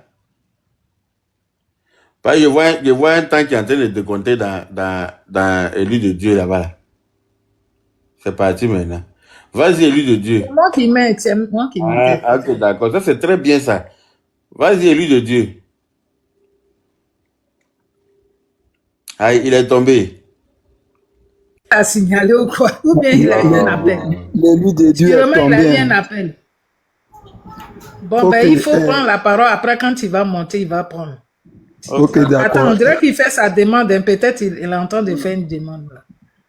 Je vois un temps qui est en train de décompter dans Élu de Dieu là-bas. Là. C'est parti maintenant. Vas-y, Élu de Dieu. C'est moi qui mets, c'est moi qui mets. Ah, ok, d'accord, ça c'est très bien ça. Vas-y, Élu de Dieu. Ah, il est tombé. A signalé ou quoi? Ou bien il a eu un appel. L'élu de Dieu est tombé. Il a eu un appel. Bon, ben, il faut prendre la parole. Après, quand il va monter, il va prendre. Ok, d'accord. Attends, on dirait qu'il fait sa demande. Peut-être il est en train de faire une demande.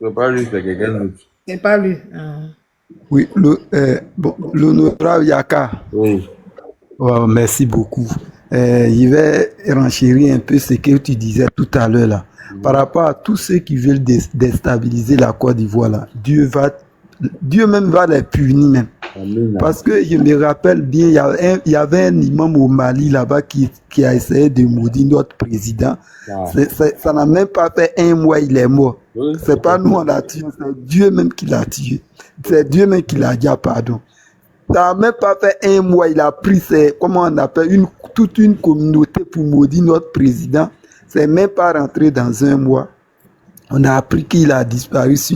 C'est pas lui, c'est quelqu'un d'autre. C'est pas lui. Oui, l'honorable Yaka. Oui. Wow, merci beaucoup. Je vais renchérir un peu ce que tu disais tout à l'heure là. Par rapport à tous ceux qui veulent déstabiliser la Côte d'Ivoire là, Dieu même va les punir même. Amen. Parce que je me rappelle bien, il y avait un imam au Mali là-bas qui a essayé de maudire notre président. Ah. Ça n'a même pas fait 1 mois, il est mort. Oui. C'est pas nous on l'a tué, c'est Dieu même qui l'a tué. C'est Dieu même qui l'a dit pardon. Ça n'a même pas fait 1 mois, il a pris comment on appelle, toute une communauté pour maudire notre président. C'est même pas rentré dans 1 mois. On a appris qu'il a disparu sur